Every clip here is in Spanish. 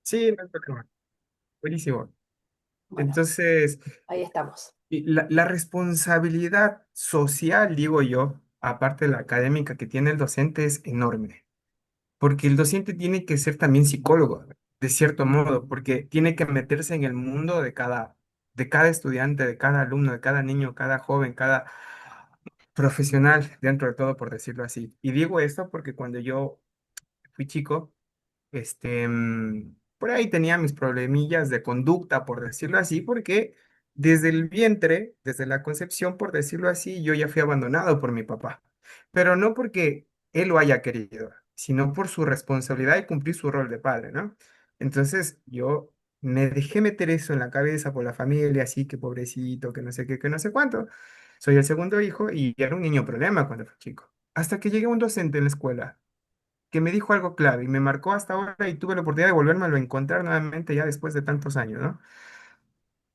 Sí, no hay problema. Buenísimo. Bueno, Entonces, ahí estamos. y la responsabilidad social, digo yo, aparte de la académica que tiene el docente, es enorme. Porque el docente tiene que ser también psicólogo, de cierto modo, porque tiene que meterse en el mundo de cada estudiante, de cada alumno, de cada niño, cada joven, cada profesional, dentro de todo, por decirlo así. Y digo esto porque cuando yo fui chico, por ahí tenía mis problemillas de conducta, por decirlo así, porque desde el vientre, desde la concepción, por decirlo así, yo ya fui abandonado por mi papá. Pero no porque él lo haya querido, sino por su responsabilidad y cumplir su rol de padre, ¿no? Entonces yo me dejé meter eso en la cabeza por la familia, así que pobrecito, que no sé qué, que no sé cuánto. Soy el segundo hijo y era un niño problema cuando fui chico. Hasta que llegué un docente en la escuela que me dijo algo clave y me marcó hasta ahora y tuve la oportunidad de volvérmelo a encontrar nuevamente ya después de tantos años, ¿no?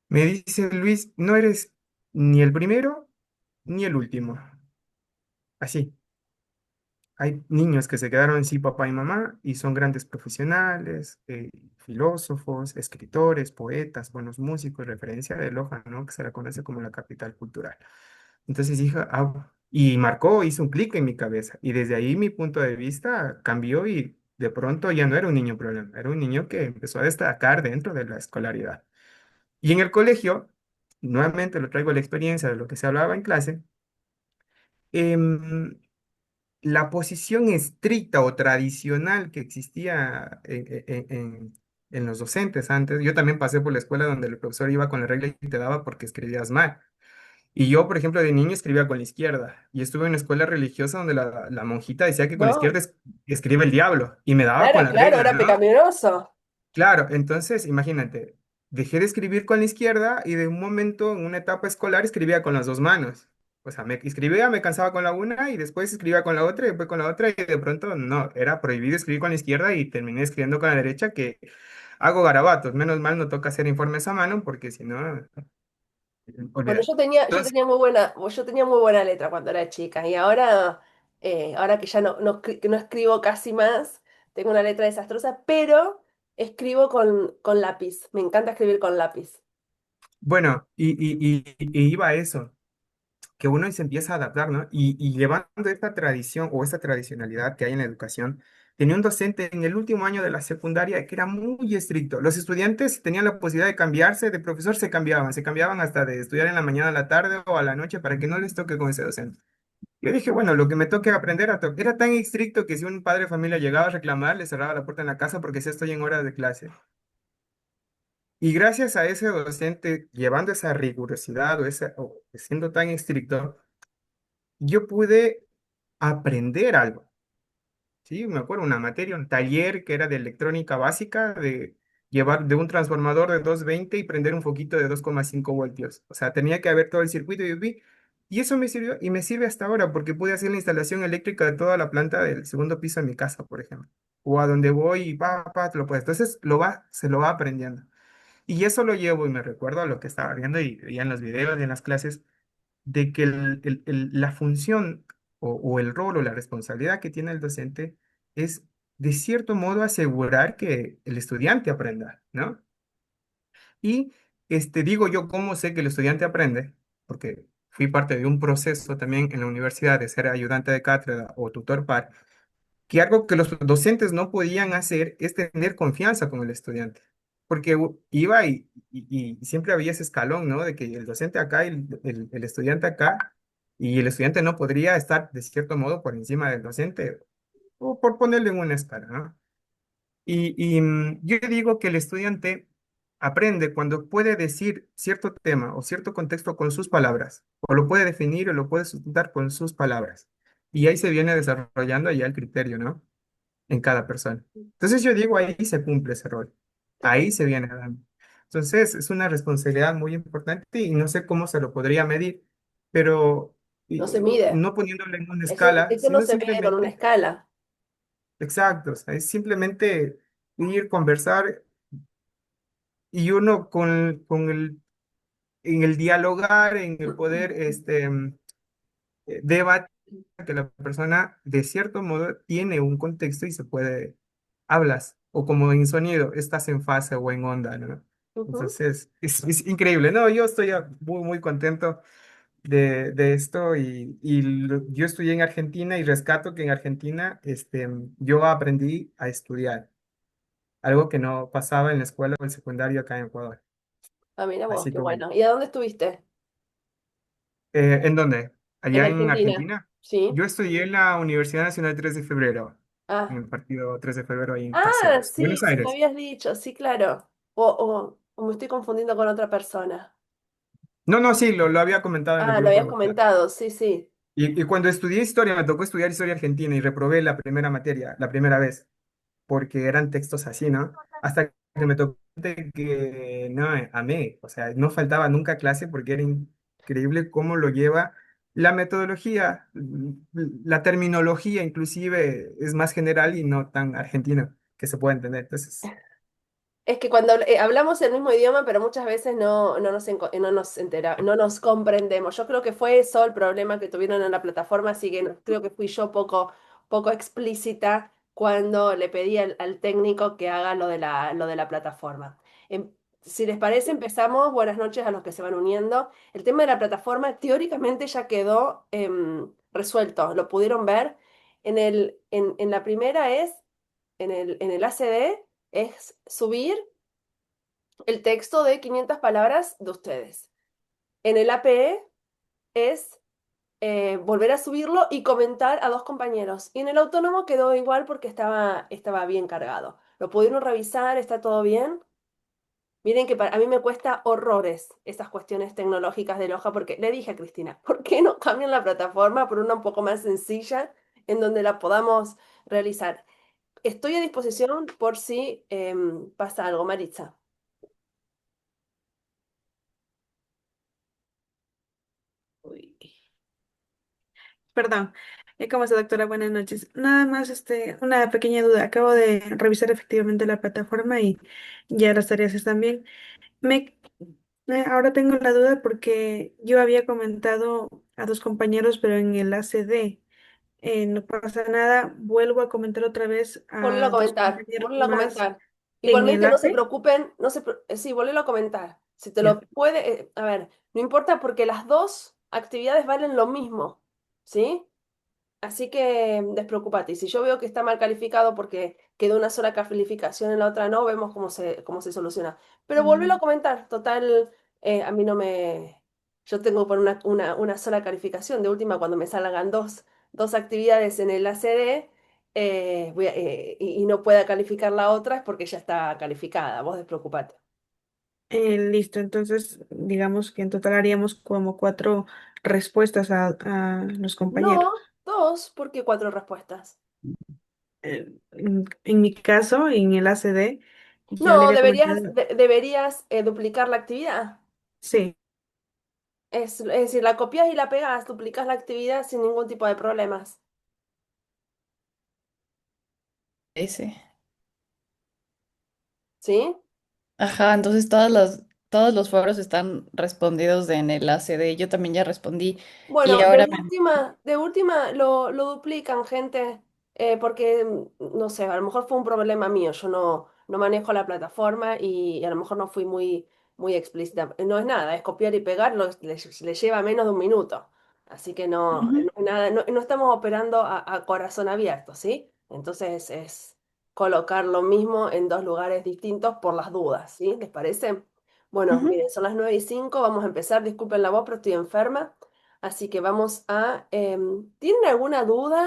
Me dice, Luis, no eres ni el primero ni el último. Así, hay niños que se quedaron sin papá y mamá y son grandes profesionales, filósofos, escritores, poetas, buenos músicos, referencia de Loja, ¿no? Que se la conoce como la capital cultural. Entonces dije, ah, y marcó, hizo un clic en mi cabeza. Y desde ahí mi punto de vista cambió y de pronto ya no era un niño problema, era un niño que empezó a destacar dentro de la escolaridad. Y en el colegio, nuevamente lo traigo a la experiencia de lo que se hablaba en clase, em, la posición estricta o tradicional que existía en los docentes antes, yo también pasé por la escuela donde el profesor iba con la regla y te daba porque escribías mal. Y yo, por ejemplo, de niño escribía con la izquierda. Y estuve en una escuela religiosa donde la monjita decía que con la izquierda No, escribe el diablo. Y me daba con claro, la claro, regla, era ¿no? pecaminoso. Claro, entonces imagínate, dejé de escribir con la izquierda y de un momento, en una etapa escolar, escribía con las dos manos. O sea, me escribía, me cansaba con la una y después escribía con la otra y después con la otra y de pronto no, era prohibido escribir con la izquierda y terminé escribiendo con la derecha que hago garabatos. Menos mal no toca hacer informes a mano porque si no, Bueno, olvídate. Entonces, yo tenía muy buena letra cuando era chica y ahora, ahora que ya que no escribo casi más, tengo una letra desastrosa, pero escribo con lápiz. Me encanta escribir con lápiz. bueno, y iba a eso, que uno se empieza a adaptar, ¿no? Y llevando esta tradición o esta tradicionalidad que hay en la educación, tenía un docente en el último año de la secundaria que era muy estricto. Los estudiantes tenían la posibilidad de cambiarse de profesor, se cambiaban hasta de estudiar en la mañana a la tarde o a la noche para que no les toque con ese docente. Yo dije, bueno, lo que me toque aprender era tan estricto que si un padre de familia llegaba a reclamar, le cerraba la puerta en la casa porque ya estoy en hora de clase. Y gracias a ese docente llevando esa rigurosidad o siendo tan estricto, yo pude aprender algo. Sí, me acuerdo, una materia, un taller que era de electrónica básica, de llevar de un transformador de 220 y prender un foquito de 2,5 voltios. O sea, tenía que haber todo el circuito y vi. Y eso me sirvió y me sirve hasta ahora porque pude hacer la instalación eléctrica de toda la planta del segundo piso de mi casa, por ejemplo. O a donde voy y te lo puedes. Entonces se lo va aprendiendo. Y eso lo llevo y me recuerdo a lo que estaba viendo y veía en los videos y en las clases de que la función o el rol o la responsabilidad que tiene el docente es, de cierto modo, asegurar que el estudiante aprenda, ¿no? Y digo yo, ¿cómo sé que el estudiante aprende? Porque fui parte de un proceso también en la universidad de ser ayudante de cátedra o tutor par, que algo que los docentes no podían hacer es tener confianza con el estudiante, porque iba y siempre había ese escalón, ¿no? De que el docente acá y el estudiante acá, y el estudiante no podría estar de cierto modo por encima del docente, o por ponerle en una escala, ¿no? Yo digo que el estudiante aprende cuando puede decir cierto tema o cierto contexto con sus palabras, o lo puede definir o lo puede sustentar con sus palabras. Y ahí se viene desarrollando ya el criterio, ¿no? En cada persona. Entonces yo digo, ahí se cumple ese rol, Es ahí que se viene dando. Entonces es una responsabilidad muy importante y no sé cómo se lo podría medir, pero no se mide. no poniéndole en una escala, Es que no sino se mide con una simplemente, escala. exacto, o sea, es simplemente ir, conversar y uno en el dialogar, en el poder debatir que la persona de cierto modo tiene un contexto y se puede hablas, o como en sonido, estás en fase o en onda, ¿no? Ujú. Entonces, es increíble, ¿no? Yo estoy muy, muy contento de esto yo estudié en Argentina y rescato que en Argentina yo aprendí a estudiar, algo que no pasaba en la escuela o el secundario acá en Ecuador. Ah, mira vos, Así qué que bueno. bueno. ¿Y a dónde estuviste? ¿En dónde? En Allá en Argentina. Argentina. Sí. Yo estudié en la Universidad Nacional 3 de Febrero, en Ah, el partido 3 de Febrero ahí en ah, Caseros, sí, Buenos sí, me Aires. habías dicho, sí, claro. O me estoy confundiendo con otra persona. No, no, sí, lo había comentado en el Ah, lo grupo habías de WhatsApp. comentado, sí, sí. Y cuando estudié historia, me tocó estudiar historia argentina y reprobé la primera materia, la primera vez, porque eran textos así, ¿no? Hasta que me tocó de que, no, amé, o sea, no faltaba nunca clase porque era increíble cómo lo lleva la metodología, la terminología inclusive es más general y no tan argentino que se pueda entender. Entonces, Es que cuando hablamos el mismo idioma, pero muchas veces no nos comprendemos. Yo creo que fue eso el problema que tuvieron en la plataforma, así que creo que fui yo poco explícita cuando le pedí al técnico que haga lo de la plataforma. Em, si les parece, empezamos. Buenas noches a los que se van uniendo. El tema de la plataforma teóricamente ya quedó resuelto, lo pudieron ver. En la primera en el ACD es subir el texto de 500 palabras de ustedes. En el APE es volver a subirlo y comentar a dos compañeros. Y en el autónomo quedó igual porque estaba bien cargado. ¿Lo pudieron revisar? ¿Está todo bien? Miren que a mí me cuesta horrores esas cuestiones tecnológicas de hoja porque le dije a Cristina, ¿por qué no cambian la plataforma por una un poco más sencilla en donde la podamos realizar? Estoy a disposición por si pasa algo, Maritza. Uy, perdón. ¿Cómo está, doctora? Buenas noches. Nada más, una pequeña duda. Acabo de revisar efectivamente la plataforma y ya las tareas están bien. Me, ahora tengo la duda porque yo había comentado a dos compañeros, pero en el ACD no pasa nada. Vuelvo a comentar otra vez a dos compañeros Volvelo a más comentar. en el Igualmente no se AP. preocupen, sí, volvelo a comentar. Si te Ya. lo puede, a ver, no importa porque las dos actividades valen lo mismo, ¿sí? Así que despreocúpate. Y si yo veo que está mal calificado porque quedó una sola calificación en la otra no, vemos cómo se soluciona. Pero volvelo a Mm, comentar. Total, a mí no me... Yo tengo por una sola calificación. De última, cuando me salgan dos actividades en el ACD y no pueda calificar la otra es porque ya está calificada. Vos despreocupate. listo, entonces digamos que en total haríamos como cuatro respuestas a los compañeros. No, dos, porque cuatro respuestas. En mi caso, en el ACD, ya le No, había comentado, deberías duplicar la actividad. sí, Es decir, la copias y la pegas, duplicas la actividad sin ningún tipo de problemas. Ese. ¿Sí? Ajá, entonces todos los foros están respondidos en el ACD. Yo también ya respondí y Bueno, ahora me... de última lo duplican, gente, porque, no sé, a lo mejor fue un problema mío. Yo no manejo la plataforma y a lo mejor no fui muy explícita. No es nada, es copiar y pegar, le lleva menos de un minuto. Así que no Ujú, es nada, no estamos operando a corazón abierto, ¿sí? Entonces es colocar lo mismo en dos lugares distintos por las dudas, ¿sí? ¿Les parece? Bueno, ujú. miren, son las 9:05, vamos a empezar. Disculpen la voz, pero estoy enferma. Así que vamos a... ¿tienen alguna duda?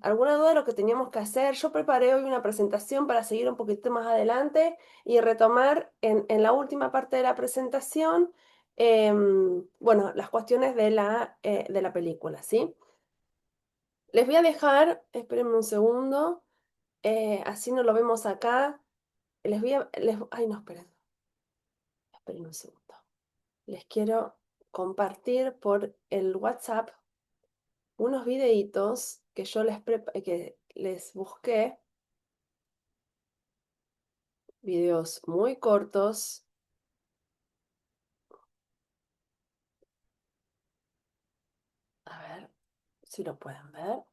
¿Alguna duda de lo que teníamos que hacer? Yo preparé hoy una presentación para seguir un poquito más adelante y retomar en la última parte de la presentación, bueno, las cuestiones de la película, ¿sí? Les voy a dejar, espérenme un segundo, así no lo vemos acá. Ay, no, esperen un segundo. Les quiero compartir por el WhatsApp unos videitos que que les busqué, videos muy cortos. A ver si lo pueden ver.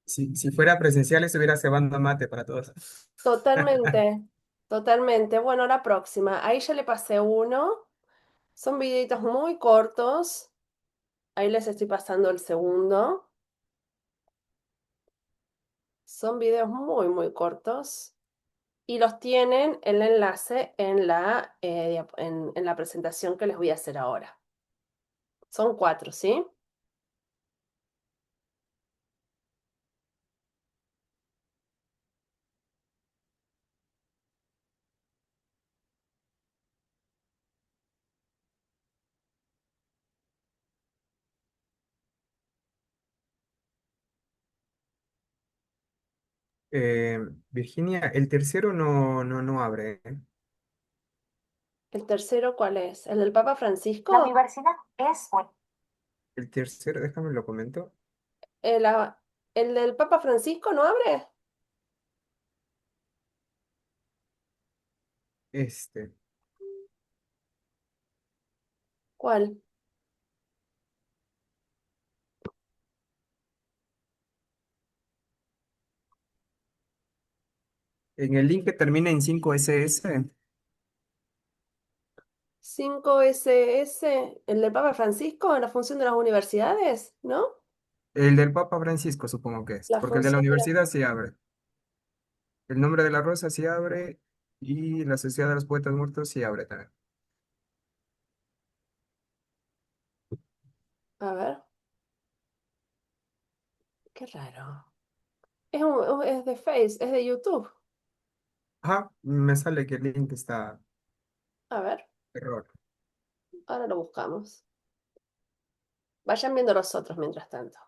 Si fuera presencial, estuviera cebando mate para todos. Totalmente, totalmente. Bueno, la próxima. Ahí ya le pasé uno. Son videitos muy cortos. Ahí les estoy pasando el segundo. Son videos muy cortos. Y los tienen el enlace en en la presentación que les voy a hacer ahora. Son cuatro, ¿sí? Eh, Virginia, el tercero no abre, ¿eh? ¿El tercero cuál es? ¿El del Papa Francisco? El tercero, déjame lo comento. ¿El, a- el del Papa Francisco no abre? Este. ¿Cuál? En el link que termina en 5SS, 5SS, ¿el del Papa Francisco en la función de las universidades? ¿No? el del Papa Francisco supongo que es, La porque el de la función de las... universidad sí abre. El nombre de la rosa sí abre y la Sociedad de los Poetas Muertos sí abre también. A ver, qué raro. Es de Face, es de YouTube. Ajá, me sale que el link está A ver, error. ahora lo buscamos. Vayan viendo los otros mientras tanto.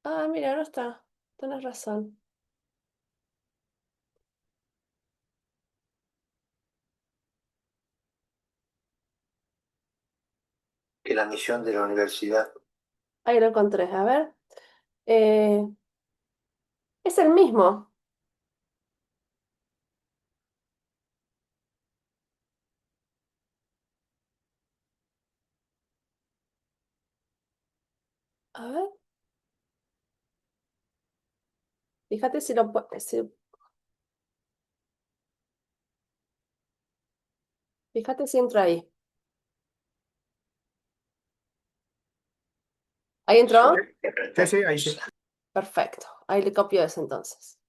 Ah, mira, no está. Tienes razón. Que la misión de la universidad. Ahí lo encontré. A ver. Eh, es el mismo. A ver. Fíjate si lo fíjate si entra ahí. ¿Ahí entró? Sí, sí, ahí sí. Perfecto. Ahí le copio ese entonces.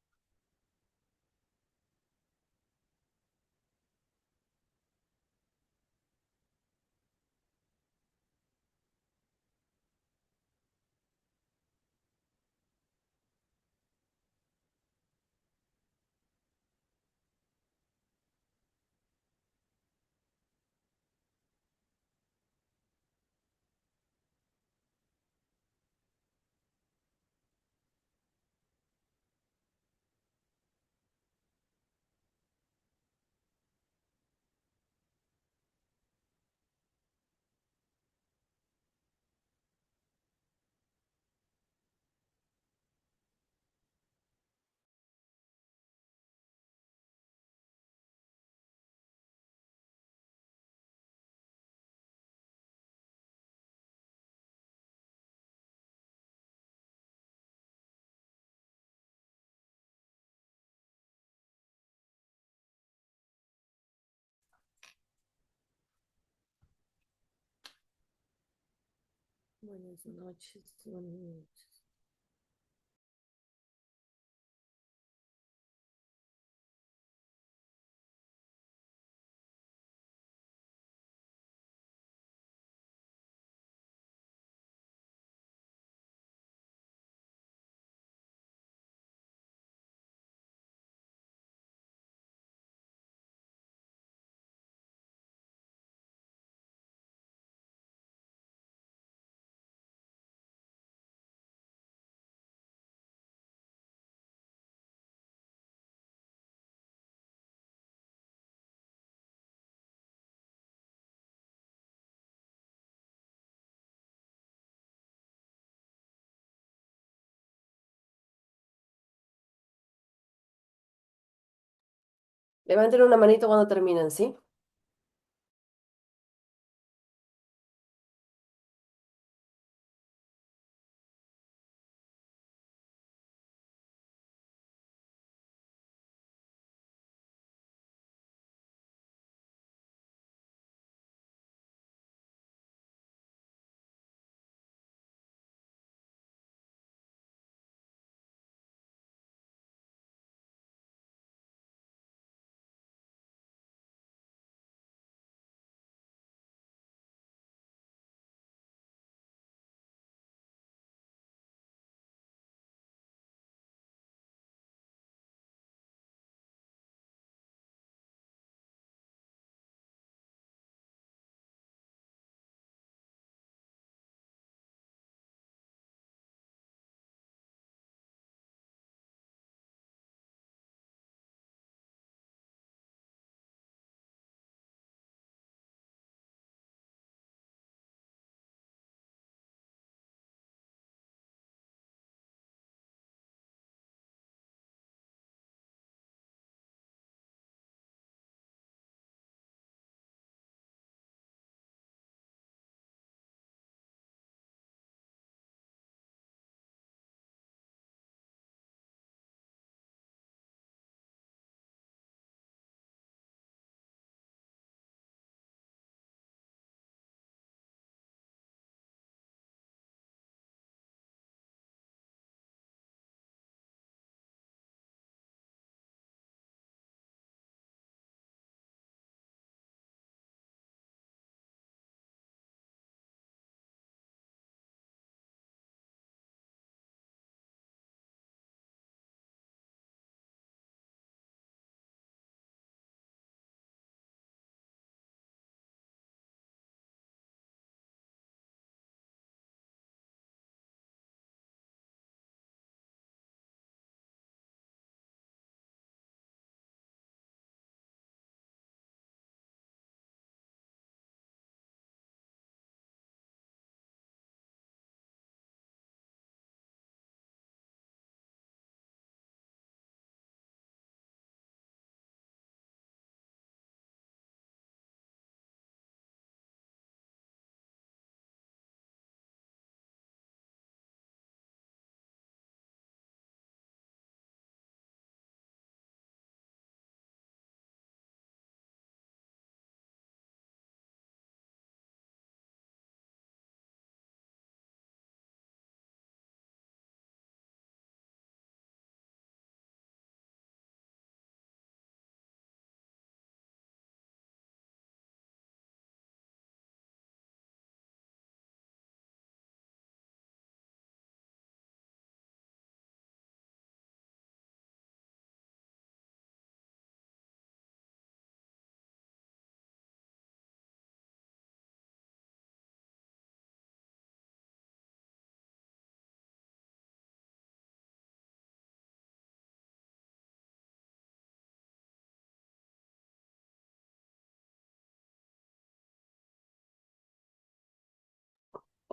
Buenas noches, buenas noches. Levanten una manito cuando terminen, ¿sí?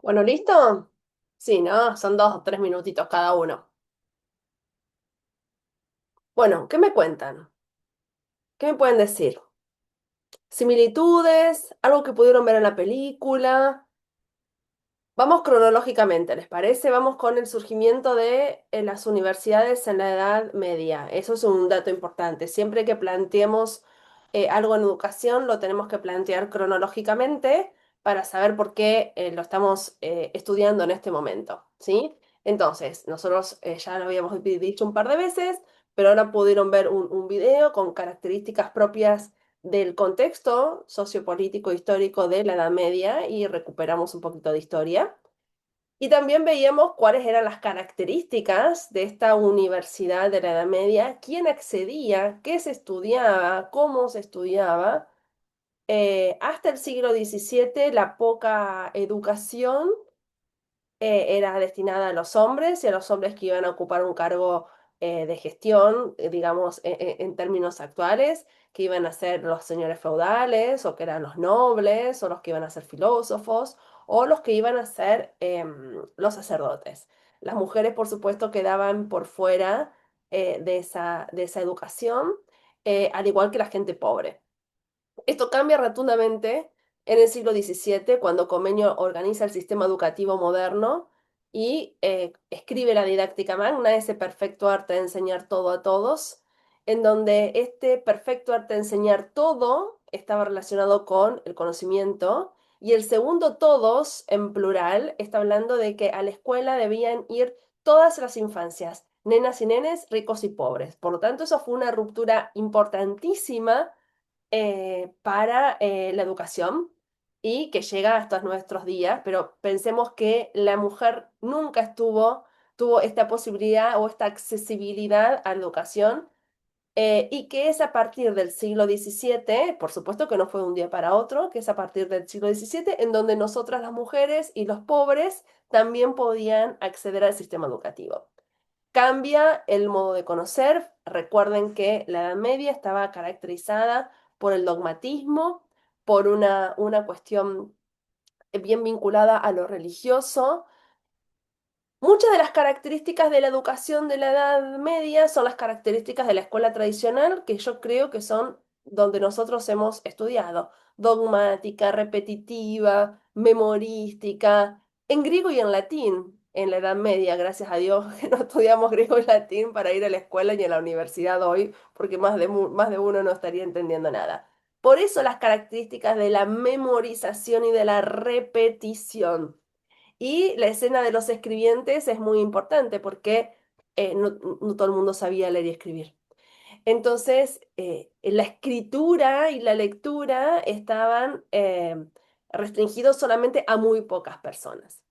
Bueno, ¿listo? Sí, ¿no? Son 2 o 3 minutitos cada uno. Bueno, ¿qué me cuentan? ¿Qué me pueden decir? ¿Similitudes? ¿Algo que pudieron ver en la película? Vamos cronológicamente, ¿les parece? Vamos con el surgimiento de las universidades en la Edad Media. Eso es un dato importante. Siempre que planteemos algo en educación, lo tenemos que plantear cronológicamente para saber por qué lo estamos estudiando en este momento, ¿sí? Entonces, nosotros ya lo habíamos dicho un par de veces, pero ahora pudieron ver un video con características propias del contexto sociopolítico histórico de la Edad Media y recuperamos un poquito de historia. Y también veíamos cuáles eran las características de esta universidad de la Edad Media, quién accedía, qué se estudiaba, cómo se estudiaba. Hasta el siglo XVII, la poca educación era destinada a los hombres y a los hombres que iban a ocupar un cargo de gestión, digamos, en términos actuales, que iban a ser los señores feudales, o que eran los nobles, o los que iban a ser filósofos, o los que iban a ser los sacerdotes. Las mujeres, por supuesto, quedaban por fuera de esa educación, al igual que la gente pobre. Esto cambia rotundamente en el siglo XVII, cuando Comenio organiza el sistema educativo moderno y escribe la Didáctica Magna, ese perfecto arte de enseñar todo a todos, en donde este perfecto arte de enseñar todo estaba relacionado con el conocimiento, y el segundo todos, en plural, está hablando de que a la escuela debían ir todas las infancias, nenas y nenes, ricos y pobres. Por lo tanto, eso fue una ruptura importantísima para la educación y que llega hasta nuestros días, pero pensemos que la mujer nunca tuvo esta posibilidad o esta accesibilidad a la educación, y que es a partir del siglo XVII, por supuesto que no fue de un día para otro, que es a partir del siglo XVII en donde nosotras las mujeres y los pobres también podían acceder al sistema educativo. Cambia el modo de conocer. Recuerden que la Edad Media estaba caracterizada por el dogmatismo, por una cuestión bien vinculada a lo religioso. Muchas de las características de la educación de la Edad Media son las características de la escuela tradicional, que yo creo que son donde nosotros hemos estudiado: dogmática, repetitiva, memorística, en griego y en latín. En la Edad Media, gracias a Dios que no estudiamos griego y latín para ir a la escuela ni a la universidad hoy, porque más de uno no estaría entendiendo nada. Por eso las características de la memorización y de la repetición. Y la escena de los escribientes es muy importante porque no todo el mundo sabía leer y escribir. Entonces, la escritura y la lectura estaban restringidos solamente a muy pocas personas.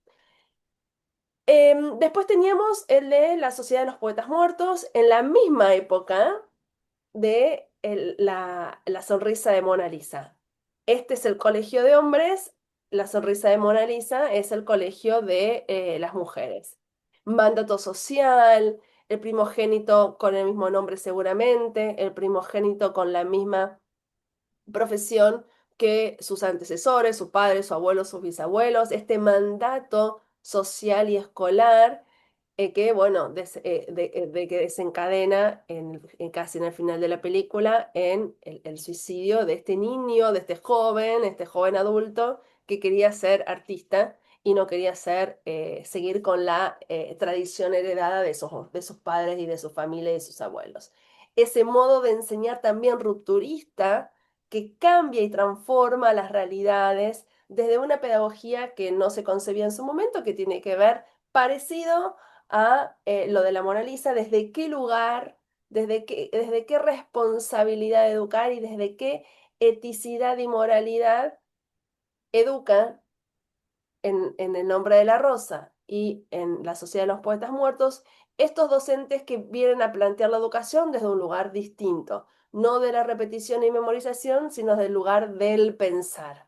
Después teníamos el de la Sociedad de los Poetas Muertos, en la misma época de la sonrisa de Mona Lisa. Este es el colegio de hombres, la sonrisa de Mona Lisa es el colegio de las mujeres. Mandato social, el primogénito con el mismo nombre seguramente, el primogénito con la misma profesión que sus antecesores, sus padres, sus abuelos, sus bisabuelos, este mandato social y escolar que, bueno, de que desencadena casi en el final de la película en el suicidio de este niño, de este joven adulto que quería ser artista y no quería seguir con la tradición heredada de sus padres y de su familia y de sus abuelos. Ese modo de enseñar también rupturista que cambia y transforma las realidades desde una pedagogía que no se concebía en su momento, que tiene que ver parecido a lo de la Mona Lisa: desde qué lugar, desde qué responsabilidad de educar y desde qué eticidad y moralidad educa en El nombre de la rosa y en La Sociedad de los Poetas Muertos, estos docentes que vienen a plantear la educación desde un lugar distinto, no de la repetición y memorización, sino del lugar del pensar,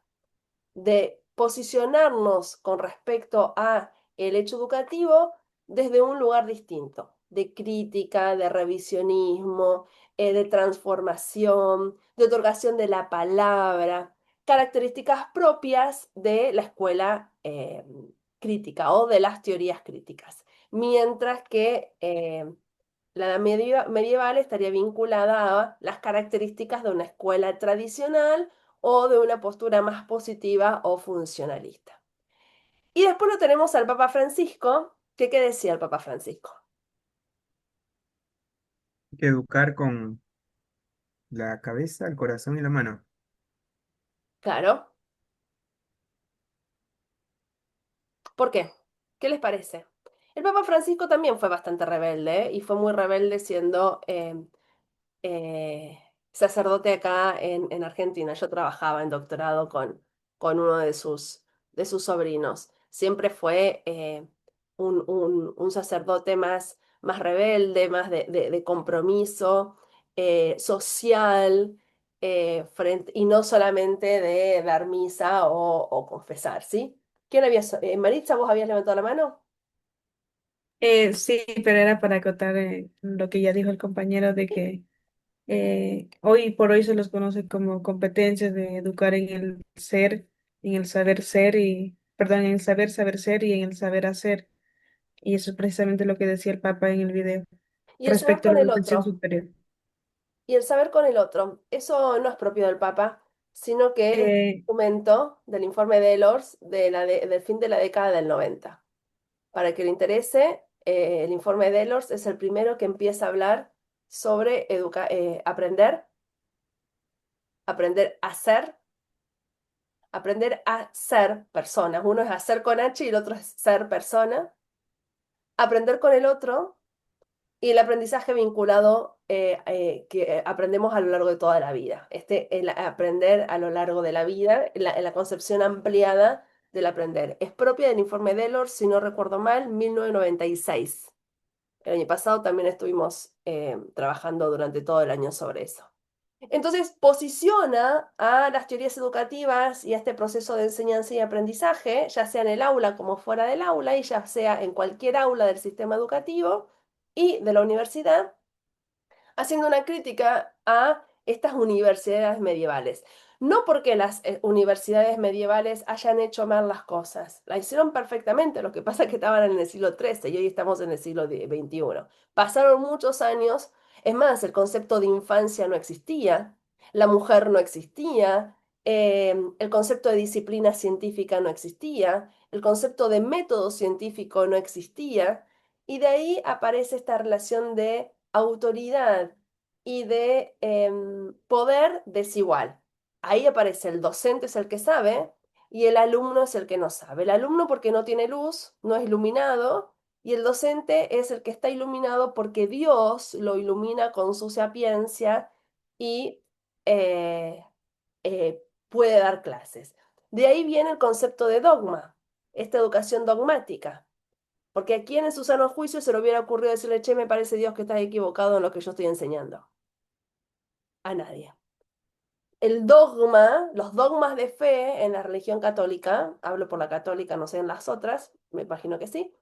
de posicionarnos con respecto a el hecho educativo desde un lugar distinto, de crítica, de revisionismo, de transformación, de otorgación de la palabra, características propias de la escuela crítica o de las teorías críticas, mientras que la edad medieval estaría vinculada a las características de una escuela tradicional o de una postura más positiva o funcionalista. Y después lo tenemos al Papa Francisco, que ¿qué decía el Papa Francisco? Hay que educar con la cabeza, el corazón y la mano. Claro, ¿por qué? ¿Qué les parece? El Papa Francisco también fue bastante rebelde, ¿eh? Y fue muy rebelde siendo eh, sacerdote acá en Argentina. Yo trabajaba en doctorado con uno de sus sobrinos. Siempre fue un sacerdote más rebelde, más de compromiso social, y no solamente de dar misa o confesar, ¿sí? ¿Quién había? Maritza, ¿vos habías levantado la mano? Sí, pero era para acotar lo que ya dijo el compañero de que hoy por hoy se los conoce como competencias de educar en el ser, en el saber ser y, perdón, en el saber ser y en el saber hacer. Y eso es precisamente lo que decía el Papa en el video Y el saber respecto a con la el educación otro. superior. Y el saber con el otro, eso no es propio del Papa, sino que es un Eh, documento del informe de Ehlers del fin de la década del 90. Para que le interese, el informe de Ehlers es el primero que empieza a hablar sobre aprender aprender a ser personas. Uno es hacer con H y el otro es ser persona. Aprender con el otro. Y el aprendizaje vinculado que aprendemos a lo largo de toda la vida. El aprender a lo largo de la vida, la concepción ampliada del aprender. Es propia del informe Delors, si no recuerdo mal, 1996. El año pasado también estuvimos trabajando durante todo el año sobre eso. Entonces, posiciona a las teorías educativas y a este proceso de enseñanza y aprendizaje, ya sea en el aula como fuera del aula, y ya sea en cualquier aula del sistema educativo y de la universidad, haciendo una crítica a estas universidades medievales. No porque las universidades medievales hayan hecho mal las cosas, la hicieron perfectamente, lo que pasa es que estaban en el siglo XIII y hoy estamos en el siglo XXI. Pasaron muchos años, es más, el concepto de infancia no existía, la mujer no existía, el concepto de disciplina científica no existía, el concepto de método científico no existía, y de ahí aparece esta relación de autoridad y de poder desigual. Ahí aparece el docente es el que sabe y el alumno es el que no sabe. El alumno porque no tiene luz, no es iluminado, y el docente es el que está iluminado porque Dios lo ilumina con su sapiencia y eh, puede dar clases. De ahí viene el concepto de dogma, esta educación dogmática. Porque a quién en su sano juicio se le hubiera ocurrido decirle, che, me parece Dios que estás equivocado en lo que yo estoy enseñando. A nadie. El dogma, los dogmas de fe en la religión católica, hablo por la católica, no sé en las otras, me imagino que sí,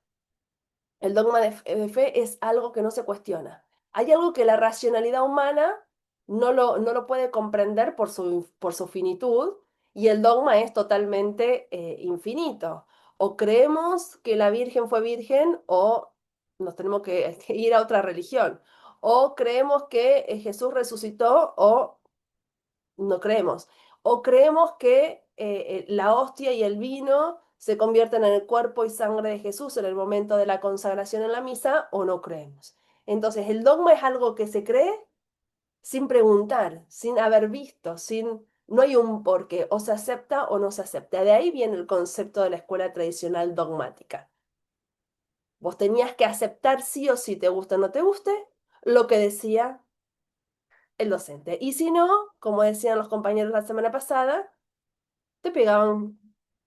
el dogma de fe es algo que no se cuestiona. Hay algo que la racionalidad humana no lo puede comprender por su finitud y el dogma es totalmente infinito. O creemos que la Virgen fue virgen o nos tenemos que ir a otra religión. O creemos que Jesús resucitó o no creemos. O creemos que la hostia y el vino se convierten en el cuerpo y sangre de Jesús en el momento de la consagración en la misa, o no creemos. Entonces, el dogma es algo que se cree sin preguntar, sin haber visto, no hay un porqué, o se acepta o no se acepta. De ahí viene el concepto de la escuela tradicional dogmática. Vos tenías que aceptar sí o sí, te guste o no te guste, lo que decía el docente. Y si no, como decían los compañeros la semana pasada, te pegaban,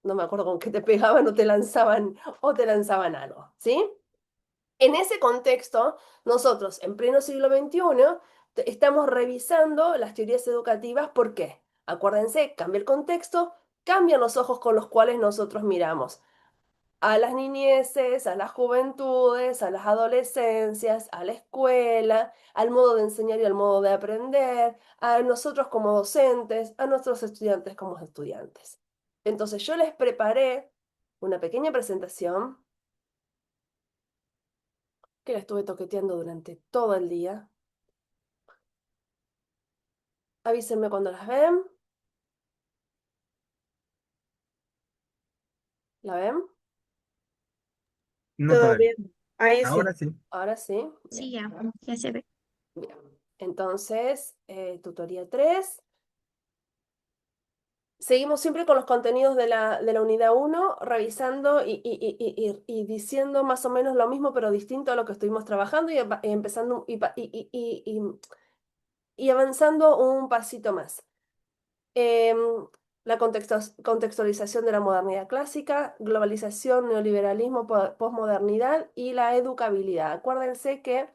no me acuerdo con qué te pegaban o te lanzaban algo, ¿sí? En ese contexto, nosotros en pleno siglo XXI estamos revisando las teorías educativas. ¿Por qué? Acuérdense, cambia el contexto, cambian los ojos con los cuales nosotros miramos a las niñeces, a las juventudes, a las adolescencias, a la escuela, al modo de enseñar y al modo de aprender, a nosotros como docentes, a nuestros estudiantes como estudiantes. Entonces yo les preparé una pequeña presentación que la estuve toqueteando durante todo el día. Avísenme cuando las ven. ¿La ven? No Todo todavía. bien. Ahí sí. Ahora sí. Ahora sí. Sí, Bien. ya se ve. Bien. Entonces, tutoría 3. Seguimos siempre con los contenidos de la unidad 1, revisando y diciendo más o menos lo mismo, pero distinto a lo que estuvimos trabajando y empezando y avanzando un pasito más. Em, la contextualización de la modernidad clásica, globalización, neoliberalismo, posmodernidad y la educabilidad. Acuérdense que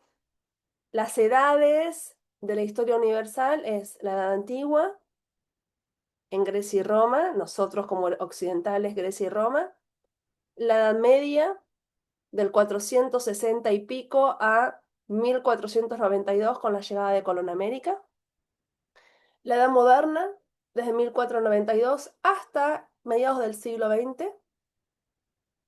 las edades de la historia universal es la Edad Antigua, en Grecia y Roma, nosotros como occidentales, Grecia y Roma, la Edad Media, del 460 y pico a 1492 con la llegada de Colón a América, la Edad Moderna, desde 1492 hasta mediados del siglo XX,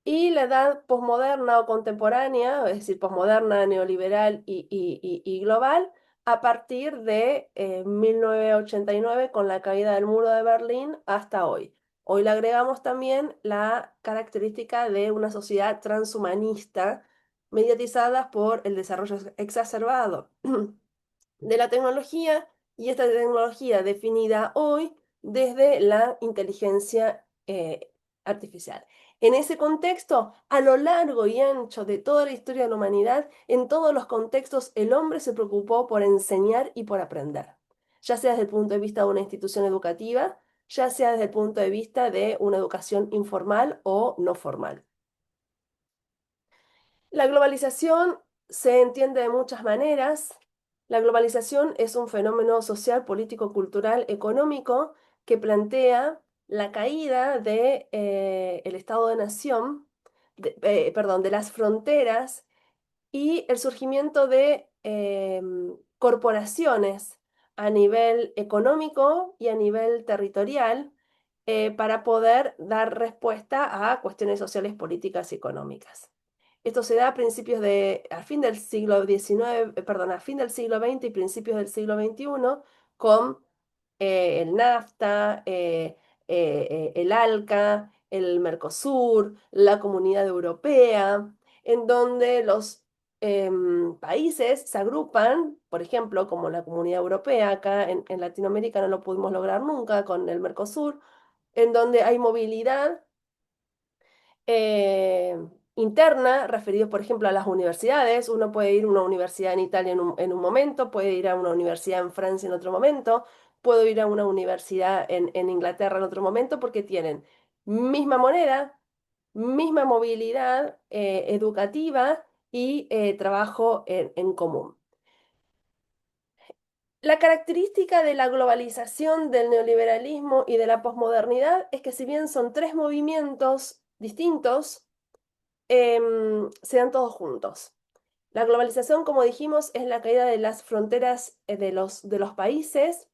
y la edad posmoderna o contemporánea, es decir, posmoderna, neoliberal y global, a partir de 1989 con la caída del muro de Berlín hasta hoy. Hoy le agregamos también la característica de una sociedad transhumanista mediatizada por el desarrollo exacerbado de la tecnología y esta tecnología definida hoy desde la inteligencia artificial. En ese contexto, a lo largo y ancho de toda la historia de la humanidad, en todos los contextos, el hombre se preocupó por enseñar y por aprender, ya sea desde el punto de vista de una institución educativa, ya sea desde el punto de vista de una educación informal o no formal. La globalización se entiende de muchas maneras. La globalización es un fenómeno social, político, cultural, económico que plantea la caída de, el Estado de Nación, perdón, de las fronteras y el surgimiento de corporaciones a nivel económico y a nivel territorial para poder dar respuesta a cuestiones sociales, políticas y económicas. Esto se da a fin del siglo XIX, perdón, a fin del siglo XX y principios del siglo XXI con el NAFTA, el ALCA, el Mercosur, la Comunidad Europea, en donde los países se agrupan, por ejemplo, como la Comunidad Europea, acá en Latinoamérica no lo pudimos lograr nunca con el Mercosur, en donde hay movilidad eh, interna, referido, por ejemplo, a las universidades. Uno puede ir a una universidad en Italia en un momento, puede ir a una universidad en Francia en otro momento, puedo ir a una universidad en Inglaterra en otro momento, porque tienen misma moneda, misma movilidad educativa y trabajo en común. La característica de la globalización, del neoliberalismo y de la posmodernidad es que si bien son tres movimientos distintos, se dan todos juntos. La globalización, como dijimos, es la caída de las fronteras de los países.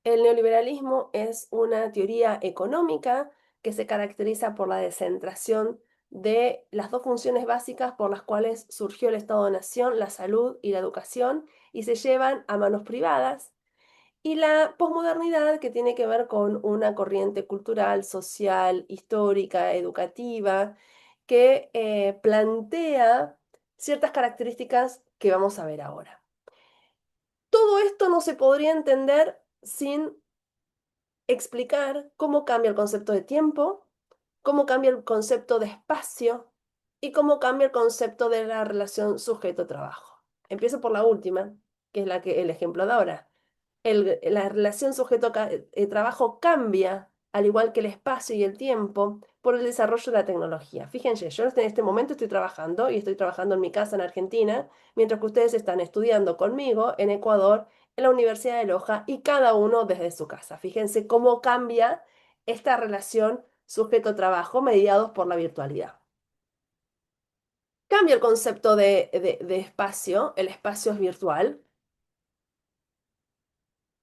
El neoliberalismo es una teoría económica que se caracteriza por la descentración de las dos funciones básicas por las cuales surgió el Estado-nación, la salud y la educación, y se llevan a manos privadas. Y la posmodernidad, que tiene que ver con una corriente cultural, social, histórica, educativa, que plantea ciertas características que vamos a ver ahora. Todo esto no se podría entender sin explicar cómo cambia el concepto de tiempo, cómo cambia el concepto de espacio y cómo cambia el concepto de la relación sujeto-trabajo. Empiezo por la última, que es el ejemplo de ahora. La relación sujeto-trabajo cambia, al igual que el espacio y el tiempo, por el desarrollo de la tecnología. Fíjense, yo en este momento estoy trabajando y estoy trabajando en mi casa en Argentina, mientras que ustedes están estudiando conmigo en Ecuador, en la Universidad de Loja, y cada uno desde su casa. Fíjense cómo cambia esta relación sujeto-trabajo mediados por la virtualidad. Cambia el concepto de espacio, el espacio es virtual,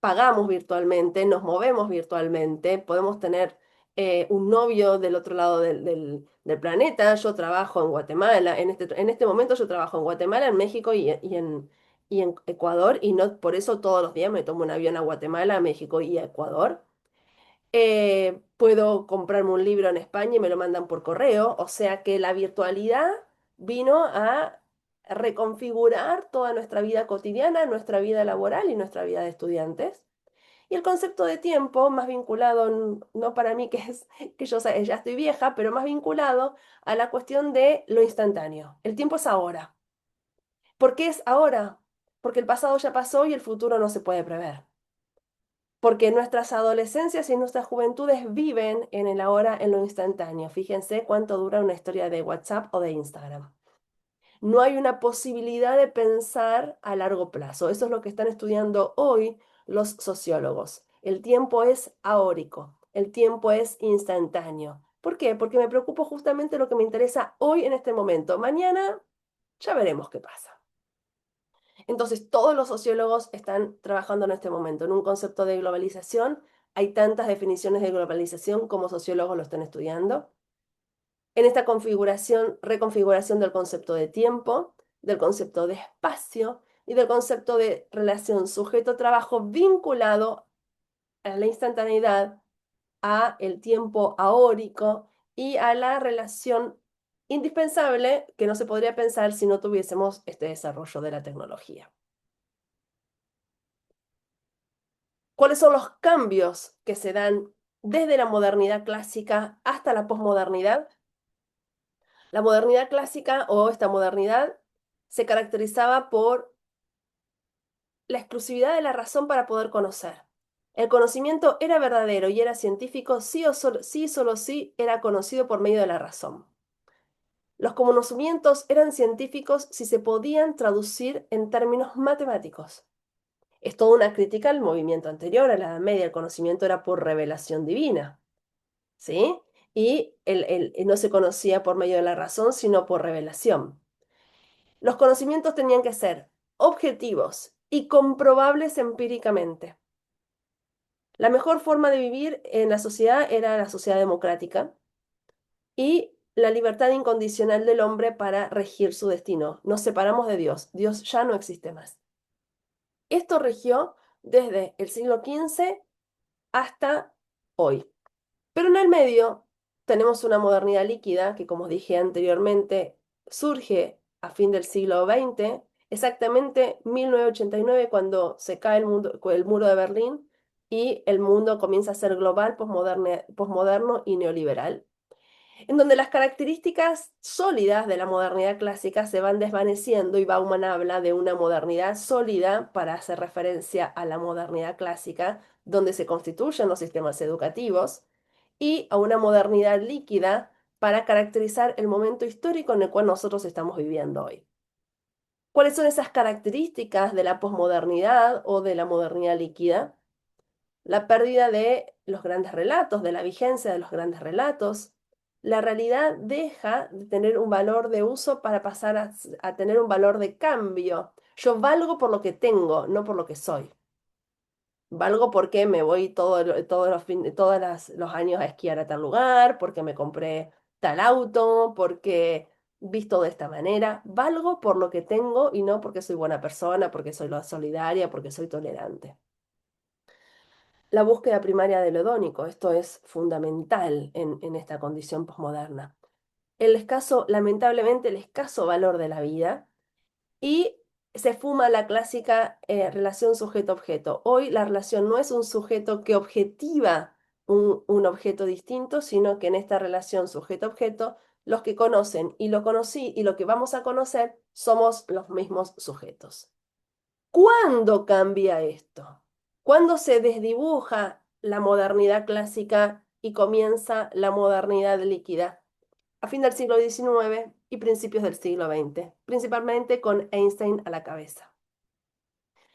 pagamos virtualmente, nos movemos virtualmente, podemos tener un novio del otro lado del planeta. Yo trabajo en Guatemala. En este momento yo trabajo en Guatemala, en México y en Ecuador. Y no por eso todos los días me tomo un avión a Guatemala, a México y a Ecuador. Puedo comprarme un libro en España y me lo mandan por correo. O sea que la virtualidad vino a reconfigurar toda nuestra vida cotidiana, nuestra vida laboral y nuestra vida de estudiantes. Y el concepto de tiempo, más vinculado, no para mí que es que yo ya estoy vieja, pero más vinculado a la cuestión de lo instantáneo. El tiempo es ahora. ¿Por qué es ahora? Porque el pasado ya pasó y el futuro no se puede prever. Porque nuestras adolescencias y nuestras juventudes viven en el ahora, en lo instantáneo. Fíjense cuánto dura una historia de WhatsApp o de Instagram. No hay una posibilidad de pensar a largo plazo. Eso es lo que están estudiando hoy los sociólogos. El tiempo es ahórico, el tiempo es instantáneo. ¿Por qué? Porque me preocupo justamente lo que me interesa hoy en este momento. Mañana ya veremos qué pasa. Entonces, todos los sociólogos están trabajando en este momento en un concepto de globalización. Hay tantas definiciones de globalización como sociólogos lo están estudiando. En esta configuración, reconfiguración del concepto de tiempo, del concepto de espacio y del concepto de relación sujeto-trabajo vinculado a la instantaneidad, a el tiempo ahórico y a la relación indispensable que no se podría pensar si no tuviésemos este desarrollo de la tecnología. ¿Cuáles son los cambios que se dan desde la modernidad clásica hasta la posmodernidad? La modernidad clásica o esta modernidad se caracterizaba por la exclusividad de la razón para poder conocer. El conocimiento era verdadero y era científico sí, solo sí era conocido por medio de la razón. Los conocimientos eran científicos si se podían traducir en términos matemáticos. Es toda una crítica al movimiento anterior, a la Edad Media. El conocimiento era por revelación divina, ¿sí? Y no se conocía por medio de la razón, sino por revelación. Los conocimientos tenían que ser objetivos y comprobables empíricamente. La mejor forma de vivir en la sociedad era la sociedad democrática y la libertad incondicional del hombre para regir su destino. Nos separamos de Dios. Dios ya no existe más. Esto regió desde el siglo XV hasta hoy. Pero en el medio tenemos una modernidad líquida que, como dije anteriormente, surge a fin del siglo XX, exactamente 1989, cuando se cae el muro de Berlín y el mundo comienza a ser global, posmoderno y neoliberal, en donde las características sólidas de la modernidad clásica se van desvaneciendo y Bauman habla de una modernidad sólida para hacer referencia a la modernidad clásica, donde se constituyen los sistemas educativos, y a una modernidad líquida para caracterizar el momento histórico en el cual nosotros estamos viviendo hoy. ¿Cuáles son esas características de la posmodernidad o de la modernidad líquida? La pérdida de los grandes relatos, de la vigencia de los grandes relatos. La realidad deja de tener un valor de uso para pasar a tener un valor de cambio. Yo valgo por lo que tengo, no por lo que soy. Valgo porque me voy todos los años a esquiar a tal lugar, porque me compré tal auto, porque visto de esta manera. Valgo por lo que tengo y no porque soy buena persona, porque soy solidaria, porque soy tolerante. La búsqueda primaria de lo hedónico, esto es fundamental en esta condición posmoderna. Lamentablemente, el escaso valor de la vida y se fuma la clásica relación sujeto-objeto. Hoy la relación no es un sujeto que objetiva un objeto distinto, sino que en esta relación sujeto-objeto, los que conocen y lo conocí y lo que vamos a conocer somos los mismos sujetos. ¿Cuándo cambia esto? ¿Cuándo se desdibuja la modernidad clásica y comienza la modernidad líquida? A fin del siglo XIX y principios del siglo XX, principalmente con Einstein a la cabeza.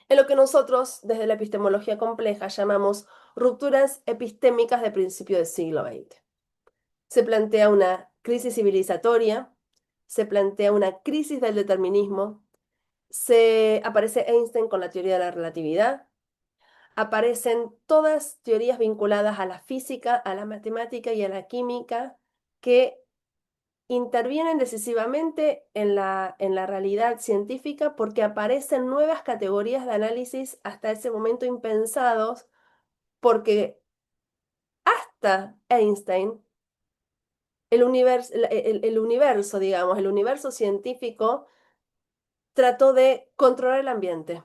En lo que nosotros, desde la epistemología compleja, llamamos rupturas epistémicas de principio del siglo XX. Se plantea una crisis civilizatoria, se plantea una crisis del determinismo, aparece Einstein con la teoría de la relatividad, aparecen todas teorías vinculadas a la física, a la matemática y a la química que intervienen decisivamente en la realidad científica porque aparecen nuevas categorías de análisis hasta ese momento impensados, porque hasta Einstein, el universo, digamos, el universo científico trató de controlar el ambiente,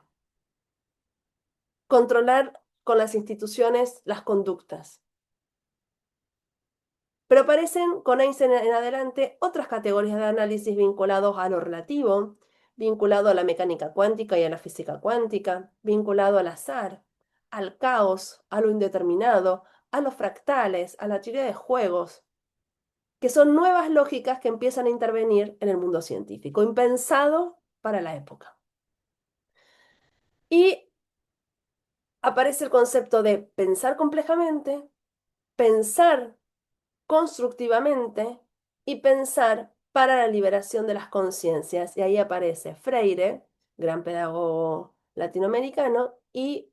controlar con las instituciones las conductas. Pero aparecen con Einstein en adelante otras categorías de análisis vinculados a lo relativo, vinculado a la mecánica cuántica y a la física cuántica, vinculado al azar, al caos, a lo indeterminado, a los fractales, a la teoría de juegos, que son nuevas lógicas que empiezan a intervenir en el mundo científico, impensado para la época. Y aparece el concepto de pensar complejamente, pensar constructivamente y pensar para la liberación de las conciencias. Y ahí aparece Freire, gran pedagogo latinoamericano, y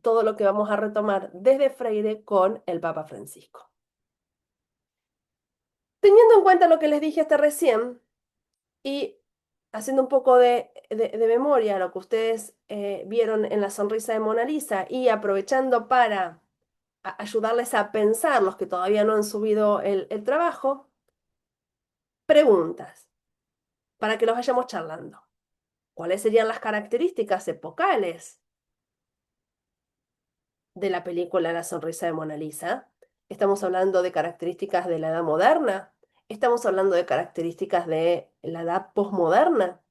todo lo que vamos a retomar desde Freire con el Papa Francisco. Teniendo en cuenta lo que les dije hasta recién y haciendo un poco de memoria lo que ustedes vieron en la sonrisa de Mona Lisa y aprovechando para ayudarles a pensar los que todavía no han subido el trabajo, preguntas para que los vayamos charlando. ¿Cuáles serían las características epocales de la película La sonrisa de Mona Lisa? ¿Estamos hablando de características de la edad moderna? ¿Estamos hablando de características de la edad posmoderna?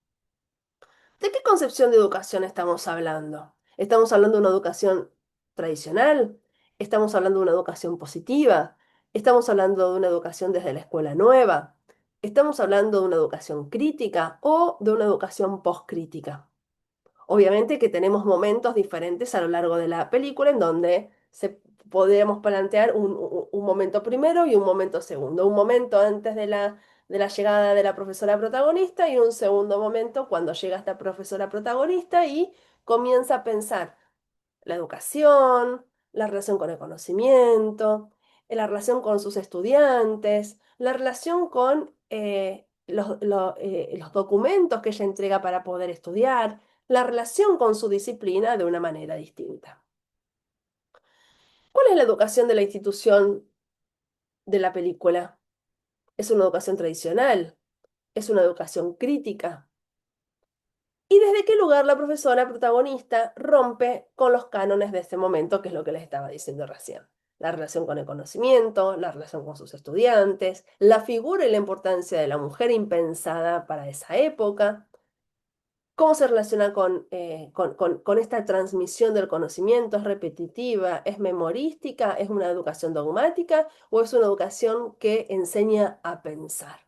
¿De qué concepción de educación estamos hablando? ¿Estamos hablando de una educación tradicional? ¿Estamos hablando de una educación positiva? ¿Estamos hablando de una educación desde la escuela nueva? ¿Estamos hablando de una educación crítica o de una educación postcrítica? Obviamente que tenemos momentos diferentes a lo largo de la película en donde podríamos plantear un momento primero y un momento segundo. Un momento antes de la llegada de la profesora protagonista y un segundo momento cuando llega esta profesora protagonista y comienza a pensar la educación, la relación con el conocimiento, la relación con sus estudiantes, la relación con los documentos que ella entrega para poder estudiar, la relación con su disciplina de una manera distinta. ¿Cuál es la educación de la institución de la película? ¿Es una educación tradicional? ¿Es una educación crítica? ¿Y desde qué lugar la profesora protagonista rompe con los cánones de ese momento, que es lo que les estaba diciendo recién? La relación con el conocimiento, la relación con sus estudiantes, la figura y la importancia de la mujer impensada para esa época, cómo se relaciona con esta transmisión del conocimiento, es repetitiva, es memorística, es una educación dogmática o es una educación que enseña a pensar.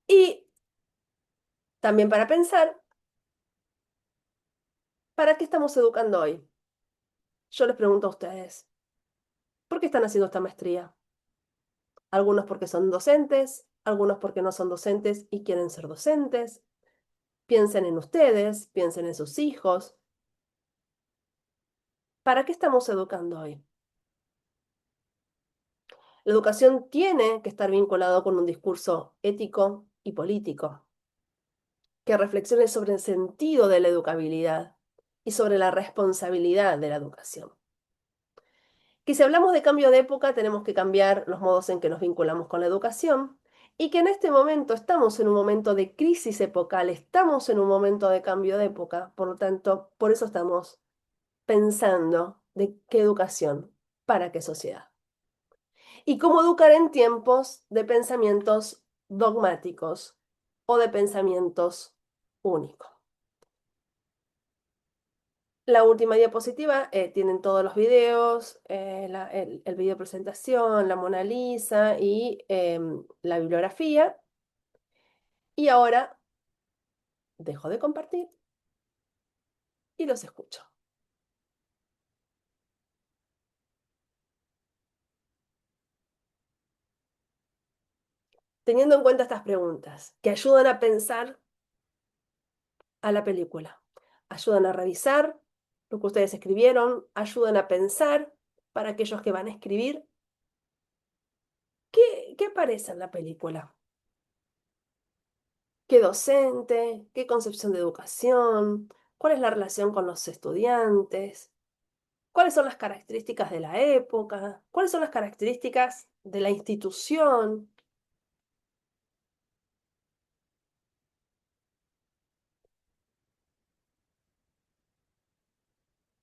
Y también para pensar, ¿para qué estamos educando hoy? Yo les pregunto a ustedes, ¿por qué están haciendo esta maestría? Algunos porque son docentes, algunos porque no son docentes y quieren ser docentes. Piensen en ustedes, piensen en sus hijos. ¿Para qué estamos educando hoy? La educación tiene que estar vinculada con un discurso ético y político, que reflexione sobre el sentido de la educabilidad y sobre la responsabilidad de la educación. Que si hablamos de cambio de época, tenemos que cambiar los modos en que nos vinculamos con la educación y que en este momento estamos en un momento de crisis epocal, estamos en un momento de cambio de época, por lo tanto, por eso estamos pensando de qué educación, para qué sociedad. Y cómo educar en tiempos de pensamientos dogmáticos o de pensamientos únicos. La última diapositiva tienen todos los videos, el video presentación, la Mona Lisa y la bibliografía. Y ahora dejo de compartir y los escucho. Teniendo en cuenta estas preguntas que ayudan a pensar a la película, ayudan a revisar lo que ustedes escribieron, ayudan a pensar para aquellos que van a escribir. ¿Qué aparece en la película? ¿Qué docente? ¿Qué concepción de educación? ¿Cuál es la relación con los estudiantes? ¿Cuáles son las características de la época? ¿Cuáles son las características de la institución?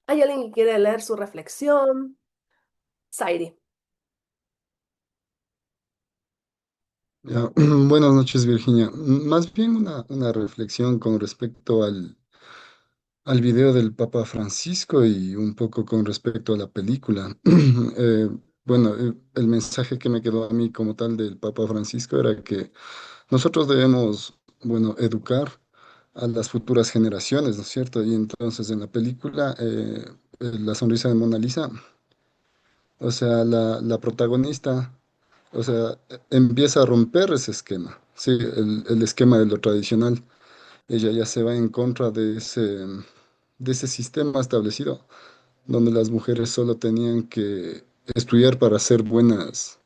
¿Hay alguien que quiere leer su reflexión? Sairi. Ya, buenas noches, Virginia. Más bien una reflexión con respecto al video del Papa Francisco y un poco con respecto a la película. Bueno, el mensaje que me quedó a mí como tal del Papa Francisco era que nosotros debemos, bueno, educar a las futuras generaciones, ¿no es cierto? Y entonces en la película, La sonrisa de Mona Lisa, o sea, la protagonista, o sea, empieza a romper ese esquema, sí, el esquema de lo tradicional. Ella ya se va en contra de ese sistema establecido, donde las mujeres solo tenían que estudiar para ser buenas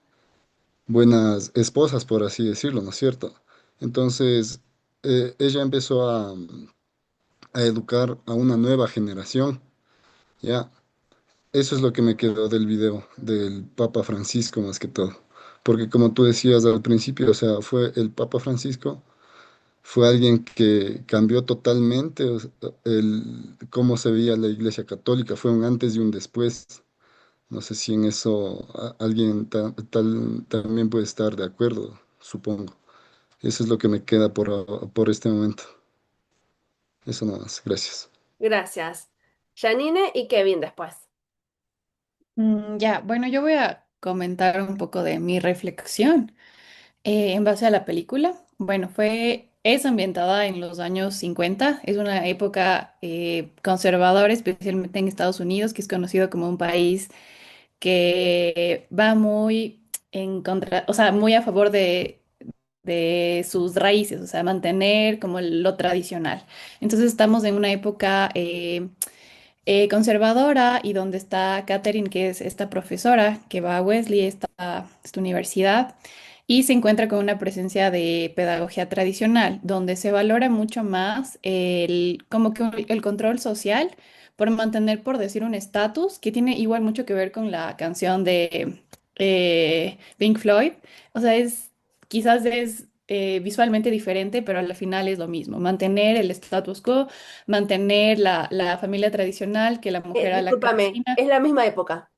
esposas, por así decirlo, ¿no es cierto? Entonces, ella empezó a educar a una nueva generación, ¿ya? Eso es lo que me quedó del video del Papa Francisco más que todo. Porque como tú decías al principio, o sea, fue el Papa Francisco, fue alguien que cambió totalmente cómo se veía la Iglesia Católica, fue un antes y un después. No sé si en eso alguien también puede estar de acuerdo, supongo. Eso es lo que me queda por este momento. Eso nada más, gracias. Gracias. Janine y Kevin después. Ya, bueno, yo voy a comentar un poco de mi reflexión en base a la película. Bueno, es ambientada en los años 50. Es una época conservadora, especialmente en Estados Unidos, que es conocido como un país que va muy en contra, o sea, muy a favor de sus raíces, o sea, mantener como lo tradicional. Entonces estamos en una época conservadora y donde está Catherine, que es esta profesora que va a Wesley, esta universidad, y se encuentra con una presencia de pedagogía tradicional, donde se valora mucho más como que el control social por mantener, por decir, un estatus que tiene igual mucho que ver con la canción de Pink Floyd. O sea, quizás es visualmente diferente, pero al final es lo mismo, mantener el status quo, mantener la familia tradicional, que la mujer a la Discúlpame, cocina. es la misma época.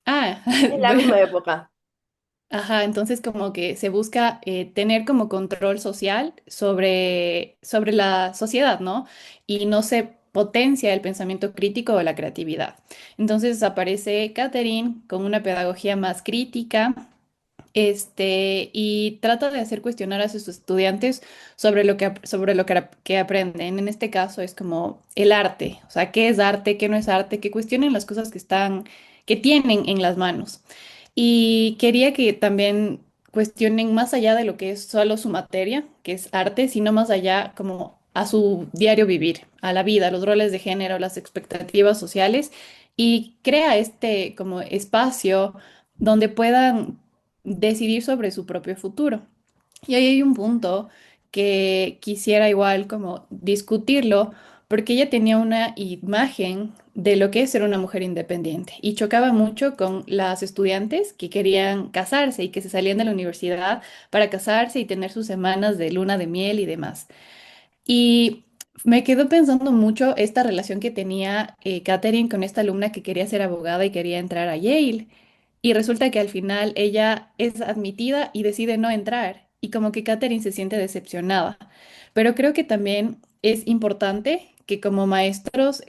Ah, Es la bueno, misma época. ajá, entonces como que se busca tener como control social sobre la sociedad, ¿no? Y no se potencia el pensamiento crítico o la creatividad. Entonces aparece Catherine con una pedagogía más crítica, y trata de hacer cuestionar a sus estudiantes sobre lo que aprenden. En este caso es como el arte, o sea, qué es arte, qué no es arte, que cuestionen las cosas que tienen en las manos. Y quería que también cuestionen más allá de lo que es solo su materia, que es arte, sino más allá como a su diario vivir, a la vida, a los roles de género, las expectativas sociales, y crea este como espacio donde puedan decidir sobre su propio futuro. Y ahí hay un punto que quisiera igual como discutirlo, porque ella tenía una imagen de lo que es ser una mujer independiente y chocaba mucho con las estudiantes que querían casarse y que se salían de la universidad para casarse y tener sus semanas de luna de miel y demás. Y me quedó pensando mucho esta relación que tenía Catherine con esta alumna que quería ser abogada y quería entrar a Yale. Y resulta que al final ella es admitida y decide no entrar. Y como que Catherine se siente decepcionada. Pero creo que también es importante que como maestros,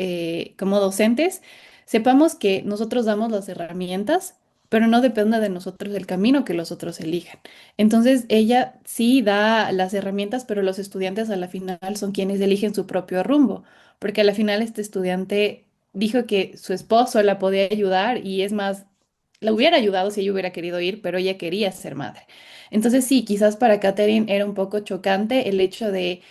como docentes, sepamos que nosotros damos las herramientas, pero no depende de nosotros el camino que los otros elijan. Entonces, ella sí da las herramientas, pero los estudiantes a la final son quienes eligen su propio rumbo, porque a la final este estudiante dijo que su esposo la podía ayudar y es más, la hubiera ayudado si ella hubiera querido ir, pero ella quería ser madre. Entonces, sí, quizás para Catherine era un poco chocante el hecho de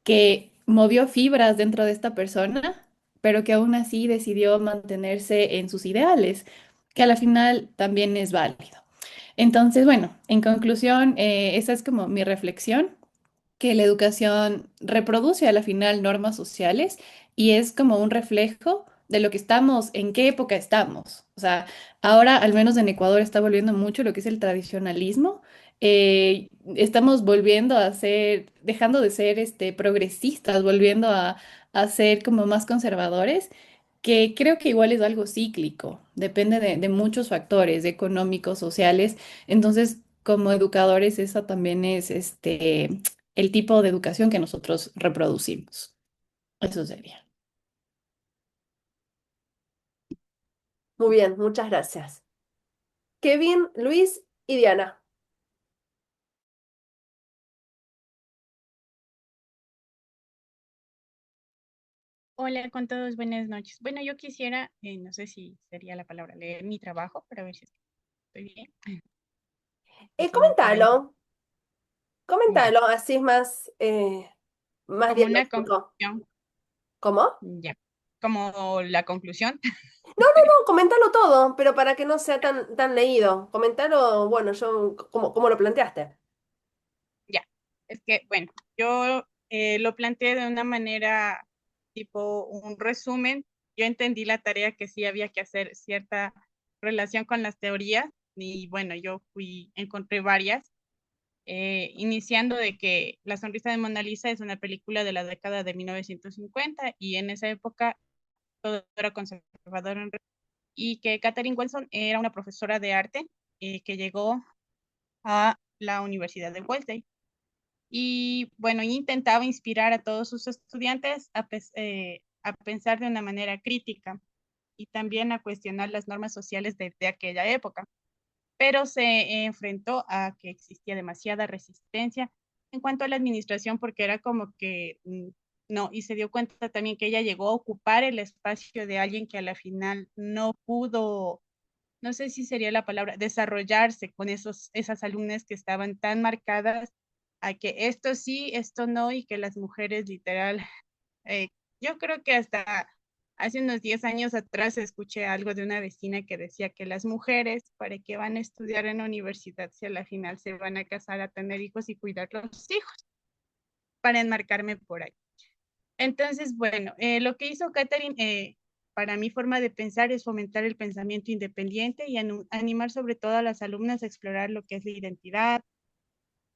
que movió fibras dentro de esta persona, pero que aún así decidió mantenerse en sus ideales, que a la final también es válido. Entonces, bueno, en conclusión, esa es como mi reflexión, que la educación reproduce a la final normas sociales y es como un reflejo de lo que estamos, en qué época estamos. O sea, ahora, al menos en Ecuador, está volviendo mucho lo que es el tradicionalismo. Estamos volviendo a ser, dejando de ser progresistas, volviendo a ser como más conservadores, que creo que igual es algo cíclico, depende de muchos factores económicos, sociales. Entonces, como educadores, eso también es el tipo de educación que nosotros reproducimos. Eso sería. Muy bien, muchas gracias. Kevin, Luis y Diana. Hola con todos, buenas noches. Bueno, yo quisiera, no sé si sería la palabra, leer mi trabajo para ver si estoy bien. Y si me pueden, Coméntalo, ya, coméntalo, así es más, más como una dialógico. conclusión, ¿Cómo? ya, como la conclusión, No, no, no, coméntalo todo, pero para que no sea tan leído. Coméntalo, bueno, yo, como lo planteaste. ya. Es que, bueno, yo lo planteé de una manera tipo un resumen. Yo entendí la tarea que sí había que hacer cierta relación con las teorías y bueno, yo encontré varias. Iniciando de que La sonrisa de Mona Lisa es una película de la década de 1950 y en esa época todo era conservador y que Katherine Wilson era una profesora de arte que llegó a la Universidad de Wellesley y bueno, intentaba inspirar a todos sus estudiantes a pensar de una manera crítica y también a cuestionar las normas sociales de aquella época, pero se enfrentó a que existía demasiada resistencia en cuanto a la administración porque era como que no, y se dio cuenta también que ella llegó a ocupar el espacio de alguien que a la final no pudo, no sé si sería la palabra, desarrollarse con esas alumnas que estaban tan marcadas a que esto sí, esto no, y que las mujeres literal eh, yo creo que hasta hace unos 10 años atrás escuché algo de una vecina que decía que las mujeres, ¿para qué van a estudiar en la universidad si a la final se van a casar, a tener hijos y cuidar los hijos? Para enmarcarme por ahí. Entonces, bueno, lo que hizo Catherine, para mi forma de pensar, es fomentar el pensamiento independiente y animar sobre todo a las alumnas a explorar lo que es la identidad,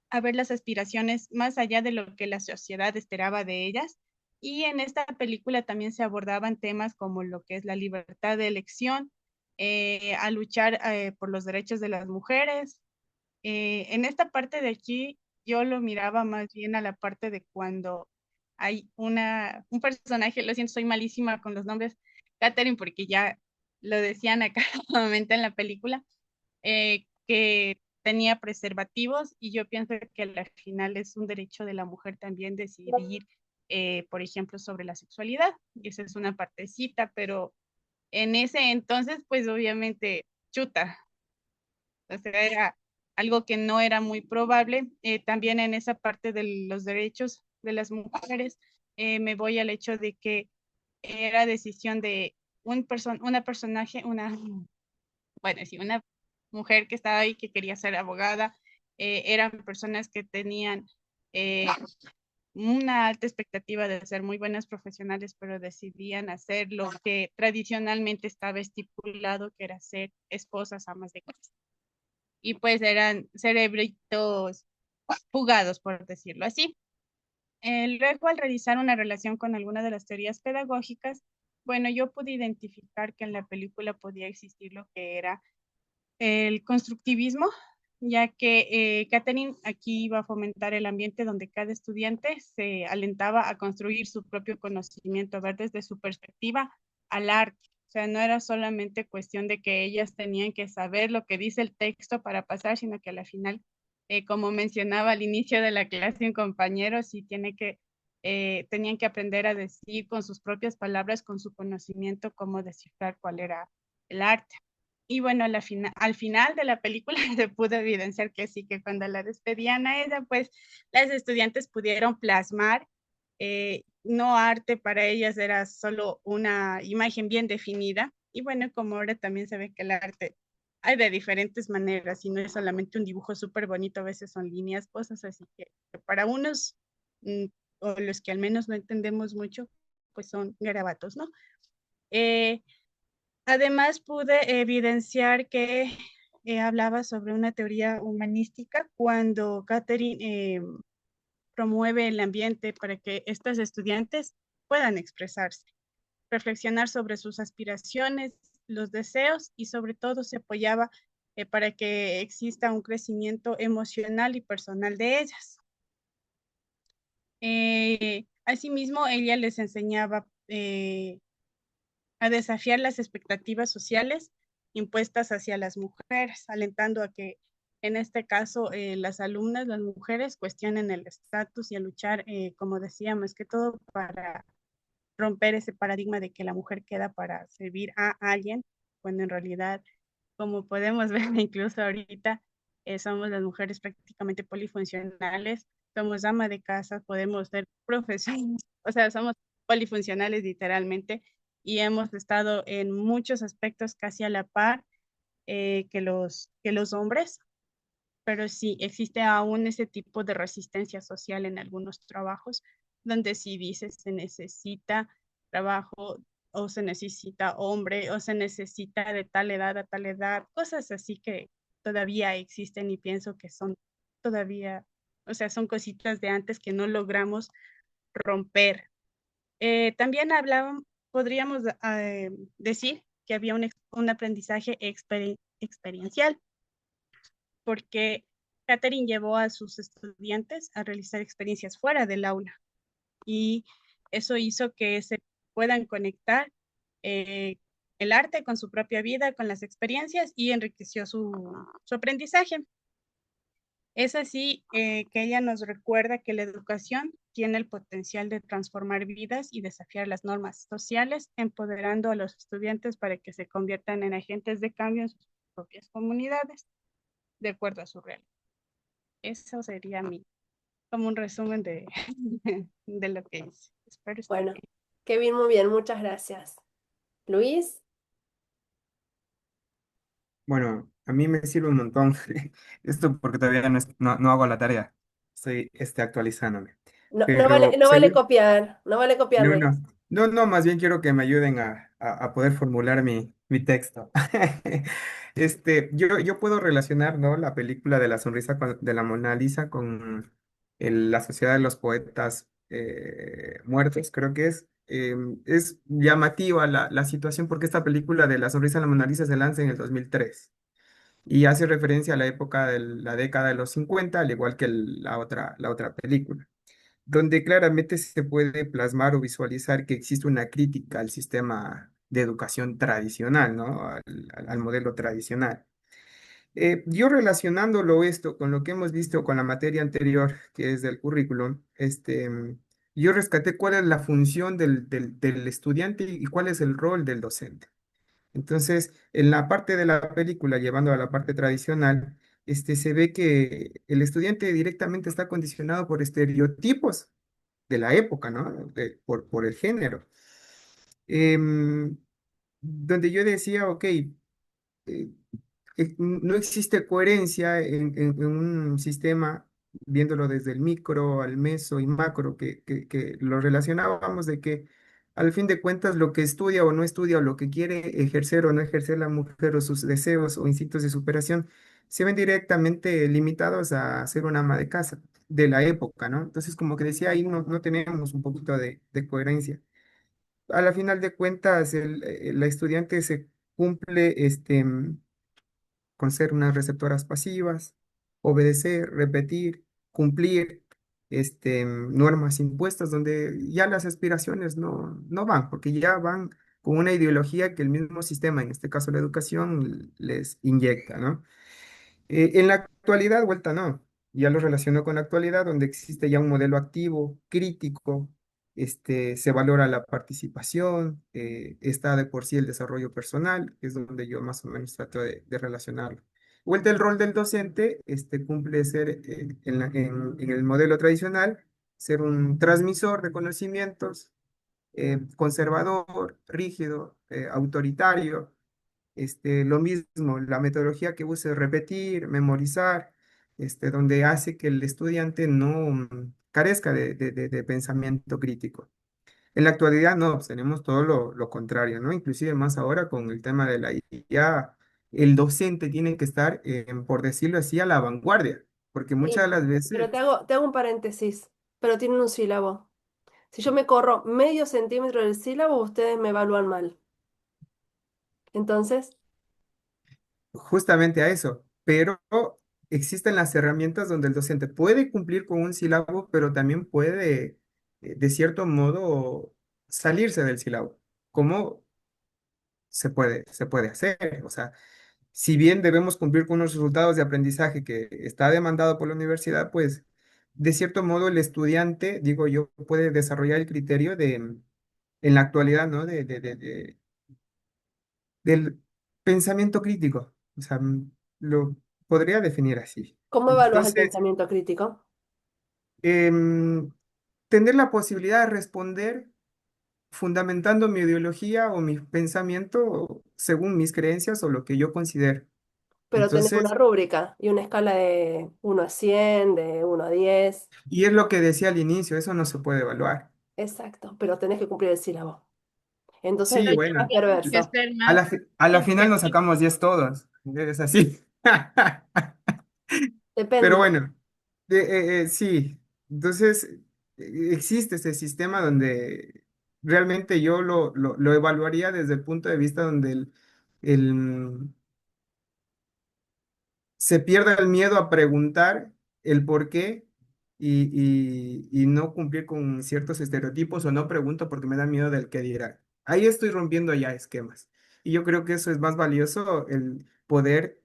a ver las aspiraciones más allá de lo que la sociedad esperaba de ellas. Y en esta película también se abordaban temas como lo que es la libertad de elección, a luchar por los derechos de las mujeres. En esta parte de aquí, yo lo miraba más bien a la parte de cuando hay un personaje, lo siento, soy malísima con los nombres, Catherine, porque ya lo decían a cada momento en la película, que tenía preservativos y yo pienso que al final es un derecho de la mujer también decidir, por ejemplo, sobre la sexualidad. Y esa es una partecita, pero en ese entonces, pues obviamente, chuta, o sea, era algo que no era muy probable. También en esa parte de los derechos de las mujeres, me voy al hecho de que era decisión de una personaje, bueno, sí, una mujer que estaba ahí que quería ser abogada, eran personas que tenían una alta expectativa de ser muy buenas profesionales, pero decidían hacer lo que tradicionalmente estaba estipulado, que era ser esposas, amas de casa. Y pues eran cerebritos fugados, por decirlo así. Luego, al realizar una relación con alguna de las teorías pedagógicas, bueno, yo pude identificar que en la película podía existir lo que era el constructivismo, ya que Catherine aquí iba a fomentar el ambiente donde cada estudiante se alentaba a construir su propio conocimiento, a ver desde su perspectiva al arte. O sea, no era solamente cuestión de que ellas tenían que saber lo que dice el texto para pasar, sino que a la final, como mencionaba al inicio de la clase un compañero, sí tenían que aprender a decir con sus propias palabras, con su conocimiento, cómo descifrar cuál era el arte. Y bueno, al final de la película se pudo evidenciar que sí, que cuando la despedían a ella, pues las estudiantes pudieron plasmar no arte para ellas era solo una imagen bien definida. Y bueno, como ahora también se ve que el arte hay de diferentes maneras y no es solamente un dibujo súper bonito, a veces son líneas, cosas así que para unos, mm, o los que al menos no entendemos mucho, pues son garabatos, ¿no? Eh, Además, pude evidenciar que hablaba sobre una teoría humanística cuando Catherine promueve el ambiente para que estas estudiantes puedan expresarse, reflexionar sobre sus aspiraciones, los deseos y sobre todo se apoyaba para que exista un crecimiento emocional y personal de ellas. Asimismo, ella les enseñaba a desafiar las expectativas sociales impuestas hacia las mujeres, alentando a que en este caso las alumnas, las mujeres, cuestionen el estatus y a luchar, como decía, más que todo para romper ese paradigma de que la mujer queda para servir a alguien, cuando en realidad, como podemos ver incluso ahorita, somos las mujeres prácticamente polifuncionales, somos ama de casa, podemos ser profesores, o sea, somos polifuncionales literalmente y hemos estado en muchos aspectos casi a la par que los hombres, pero sí existe aún ese tipo de resistencia social en algunos trabajos, donde sí dice se necesita trabajo o se necesita hombre o se necesita de tal edad a tal edad, cosas así que todavía existen y pienso que son todavía, o sea, son cositas de antes que no logramos romper. También hablaban, podríamos decir que había un aprendizaje experiencial porque Catherine llevó a sus estudiantes a realizar experiencias fuera del aula y eso hizo que se puedan conectar eh, el arte con su propia vida, con las experiencias y enriqueció su aprendizaje. Es así que ella nos recuerda que la educación tiene el potencial de transformar vidas y desafiar las normas sociales, empoderando a los estudiantes para que se conviertan en agentes de cambio en sus propias comunidades, de acuerdo a su realidad. Eso sería como un resumen de, de lo que hice. Espero estar Bueno, bien. Kevin, muy bien, muchas gracias. Luis, Bueno, a mí me sirve un montón esto porque todavía no hago la tarea. Estoy actualizándome. no, Pero no vale según, copiar, no vale copiar, no, Luis. no, no, más bien quiero que me ayuden a poder formular mi texto. Yo puedo relacionar, ¿no? La película de la sonrisa de la Mona Lisa con la Sociedad de los Poetas Muertos, creo que es. Es llamativa la situación porque esta película de la sonrisa de la Mona Lisa se lanza en el 2003 y hace referencia a la época de la década de los 50, al igual que la otra película donde claramente se puede plasmar o visualizar que existe una crítica al sistema de educación tradicional, ¿no? Al modelo tradicional. Yo relacionándolo esto con lo que hemos visto con la materia anterior, que es del currículum, yo rescaté cuál es la función del estudiante y cuál es el rol del docente. Entonces, en la parte de la película, llevando a la parte tradicional, se ve que el estudiante directamente está condicionado por estereotipos de la época, ¿no? Por el género. Em, Donde yo decía, ok, no existe coherencia en un sistema, viéndolo desde el micro al meso y macro, que lo relacionábamos de que al fin de cuentas lo que estudia o no estudia o lo que quiere ejercer o no ejercer la mujer o sus deseos o instintos de superación se ven directamente limitados a ser una ama de casa de la época, ¿no? Entonces como que decía ahí no tenemos un poquito de coherencia. A la final de cuentas la estudiante se cumple con ser unas receptoras pasivas, obedecer, repetir, cumplir normas impuestas donde ya las aspiraciones no van, porque ya van con una ideología que el mismo sistema, en este caso la educación, les inyecta, ¿no? En la actualidad, vuelta no. Ya lo relaciono con la actualidad, donde existe ya un modelo activo, crítico, se valora la participación, está de por sí el desarrollo personal, que es donde yo más o menos trato de relacionarlo. Vuelta el rol del docente, cumple ser en el modelo tradicional, ser un transmisor de conocimientos, conservador, rígido, autoritario. Lo mismo, la metodología que use repetir, memorizar, donde hace que el estudiante no carezca de pensamiento crítico. En la actualidad no, pues, tenemos todo lo contrario, ¿no? Inclusive más ahora con el tema de la IA, el docente tiene que estar, por decirlo así, a la vanguardia, porque muchas de Sí, las pero veces, te hago un paréntesis, pero tienen un sílabo. Si yo me corro medio centímetro del sílabo, ustedes me evalúan mal. Entonces, justamente a eso, pero existen las herramientas donde el docente puede cumplir con un sílabo, pero también puede, de cierto modo, salirse del sílabo. ¿Cómo se puede hacer? O sea, si bien debemos cumplir con unos resultados de aprendizaje que está demandado por la universidad, pues de cierto modo el estudiante, digo yo, puede desarrollar el criterio en la actualidad, ¿no? Del pensamiento crítico. O sea, lo podría definir así. ¿cómo evalúas el Entonces, pensamiento crítico? em, tener la posibilidad de responder fundamentando mi ideología o mi pensamiento según mis creencias o lo que yo considero. Pero tenés una Entonces, rúbrica y una escala de 1 a 100, de 1 a 10. y es lo que decía al inicio, eso no se puede evaluar. Exacto, pero tenés que cumplir el sílabo. Entonces Sí, el Pero tema es bueno, tienes que perverso. ser a más la final nos objetivo. sacamos 10 todos. Es así. Pero Depende. bueno, sí. Entonces, existe ese sistema donde realmente yo lo evaluaría desde el punto de vista donde el, se pierda el miedo a preguntar el por qué y no cumplir con ciertos estereotipos o no pregunto porque me da miedo del que dirá. Ahí estoy rompiendo ya esquemas. Y yo creo que eso es más valioso, el poder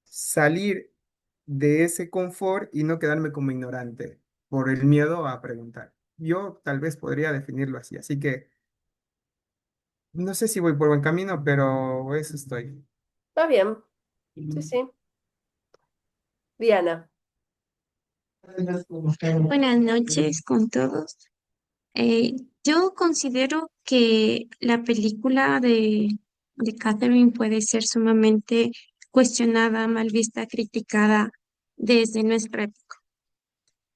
salir de ese confort y no quedarme como ignorante por el miedo a preguntar. Yo tal vez podría definirlo así. Así que no sé si voy por buen camino, pero eso estoy. Está bien. Sí, sí. Diana. Buenas noches con todos. Eh, yo considero que la película de Catherine puede ser sumamente cuestionada, mal vista, criticada desde nuestra época,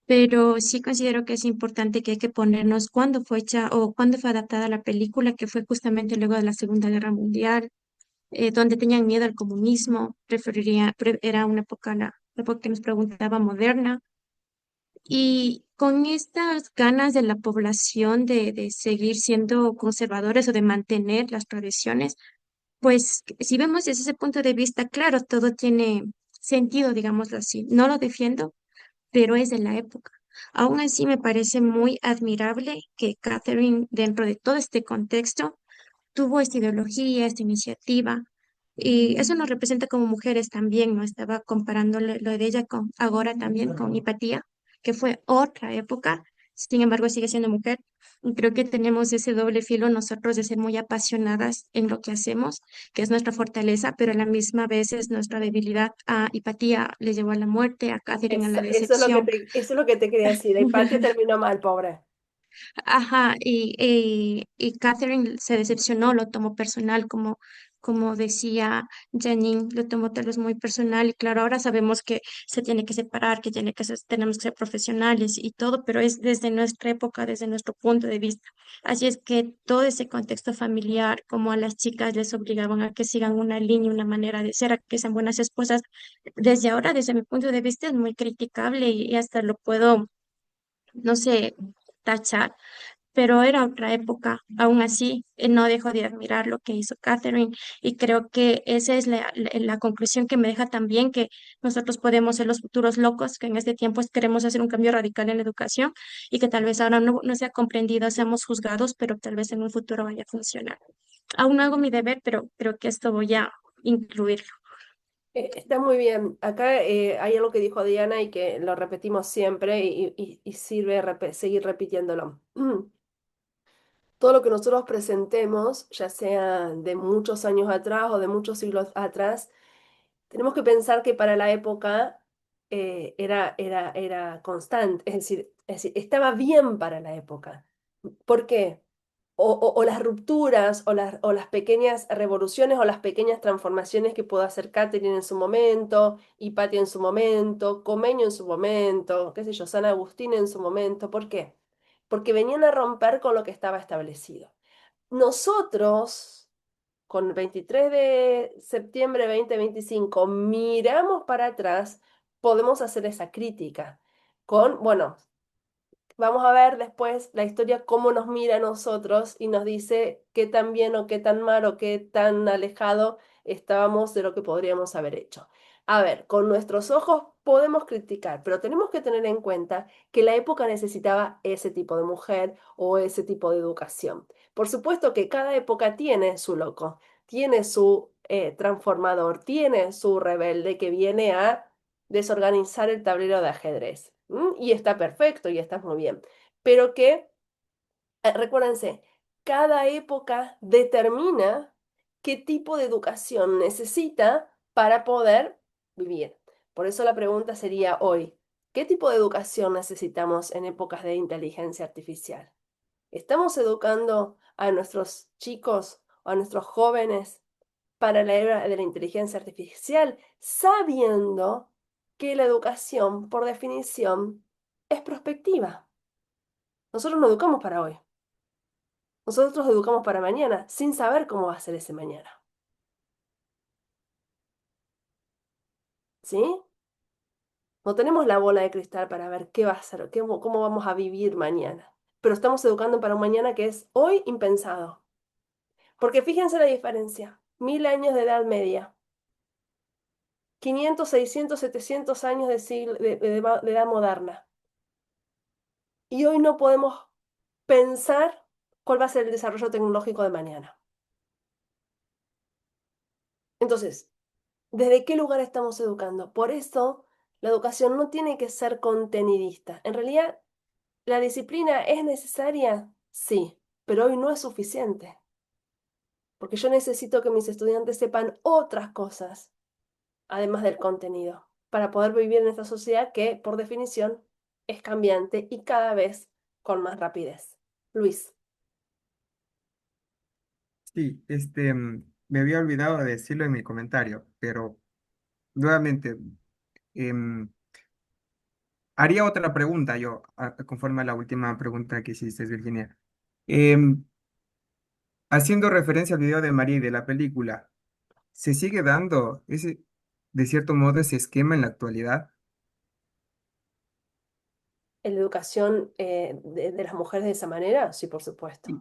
pero sí considero que es importante que hay que ponernos cuándo fue hecha o cuándo fue adaptada la película, que fue justamente luego de la Segunda Guerra Mundial, donde tenían miedo al comunismo, era una época, la época que nos preguntaba moderna. Y con estas ganas de la población de seguir siendo conservadores o de mantener las tradiciones, pues si vemos desde ese punto de vista, claro, todo tiene sentido, digámoslo así. No lo defiendo, pero es de la época. Aún así, me parece muy admirable que Catherine, dentro de todo este contexto, tuvo esta ideología, esta iniciativa, y eso nos representa como mujeres también, ¿no? Estaba comparando lo de ella con ahora también con Hipatía, que fue otra época, sin embargo sigue siendo mujer. Y creo que tenemos ese doble filo nosotros de ser muy apasionadas en lo que hacemos, que es nuestra fortaleza, pero a la misma vez es nuestra debilidad. A Hipatía le llevó a la muerte, a Catherine a la Eso es lo que decepción. te quería decir. La empatía terminó mal, pobre. Ajá, y Catherine se decepcionó, lo tomó personal, como decía Janine, lo tomó tal vez muy personal, y claro, ahora sabemos que se tiene que separar, que tenemos que ser profesionales y todo, pero es desde nuestra época, desde nuestro punto de vista. Así es que todo ese contexto familiar, como a las chicas les obligaban a que sigan una línea, una manera de ser, a que sean buenas esposas, desde ahora, desde mi punto de vista, es muy criticable y hasta lo puedo, no sé, tachar, pero era otra época. Aún así, no dejo de admirar lo que hizo Catherine, y creo que esa es la conclusión que me deja también, que nosotros podemos ser los futuros locos, que en este tiempo queremos hacer un cambio radical en la educación y que tal vez ahora no sea comprendido, seamos juzgados, pero tal vez en un futuro vaya a funcionar. Aún no hago mi deber, pero creo que esto voy a incluirlo. Está muy bien. Acá hay algo que dijo Diana y que lo repetimos siempre y sirve seguir repitiéndolo. Todo lo que nosotros presentemos, ya sea de muchos años atrás o de muchos siglos atrás, tenemos que pensar que para la época era constante, es decir, estaba bien para la época. ¿Por qué? O las rupturas, o las pequeñas revoluciones, o las pequeñas transformaciones que pudo hacer Catherine en su momento, Hipatia en su momento, Comenio en su momento, qué sé yo, San Agustín en su momento. ¿Por qué? Porque venían a romper con lo que estaba establecido. Nosotros, con el 23 de septiembre de 2025, miramos para atrás, podemos hacer esa crítica bueno, vamos a ver después la historia cómo nos mira a nosotros y nos dice qué tan bien o qué tan mal o qué tan alejado estábamos de lo que podríamos haber hecho. A ver, con nuestros ojos podemos criticar, pero tenemos que tener en cuenta que la época necesitaba ese tipo de mujer o ese tipo de educación. Por supuesto que cada época tiene su loco, tiene su transformador, tiene su rebelde que viene a desorganizar el tablero de ajedrez. Y está perfecto y está muy bien. Pero recuérdense, cada época determina qué tipo de educación necesita para poder vivir. Por eso la pregunta sería hoy, ¿qué tipo de educación necesitamos en épocas de inteligencia artificial? ¿Estamos educando a nuestros chicos o a nuestros jóvenes para la era de la inteligencia artificial, sabiendo que la educación, por definición, es prospectiva? Nosotros no educamos para hoy, nosotros educamos para mañana, sin saber cómo va a ser ese mañana. ¿Sí? No tenemos la bola de cristal para ver qué va a ser, cómo vamos a vivir mañana. Pero estamos educando para un mañana que es hoy impensado. Porque fíjense la diferencia. 1000 años de Edad Media, 500, 600, 700 años de Edad Moderna. Y hoy no podemos pensar cuál va a ser el desarrollo tecnológico de mañana. Entonces, ¿desde qué lugar estamos educando? Por eso, la educación no tiene que ser contenidista. En realidad, ¿la disciplina es necesaria? Sí, pero hoy no es suficiente, porque yo necesito que mis estudiantes sepan otras cosas, además del contenido, para poder vivir en esta sociedad que, por definición, es cambiante y cada vez con más rapidez. Luis. Sí, me había olvidado de decirlo en mi comentario, pero nuevamente, em, haría otra pregunta yo, conforme a la última pregunta que hiciste, Virginia. Em, Haciendo referencia al video de María y de la película, ¿se sigue dando de cierto modo, ese esquema en la actualidad? ¿En la educación de las mujeres de esa manera? Sí, por supuesto. Y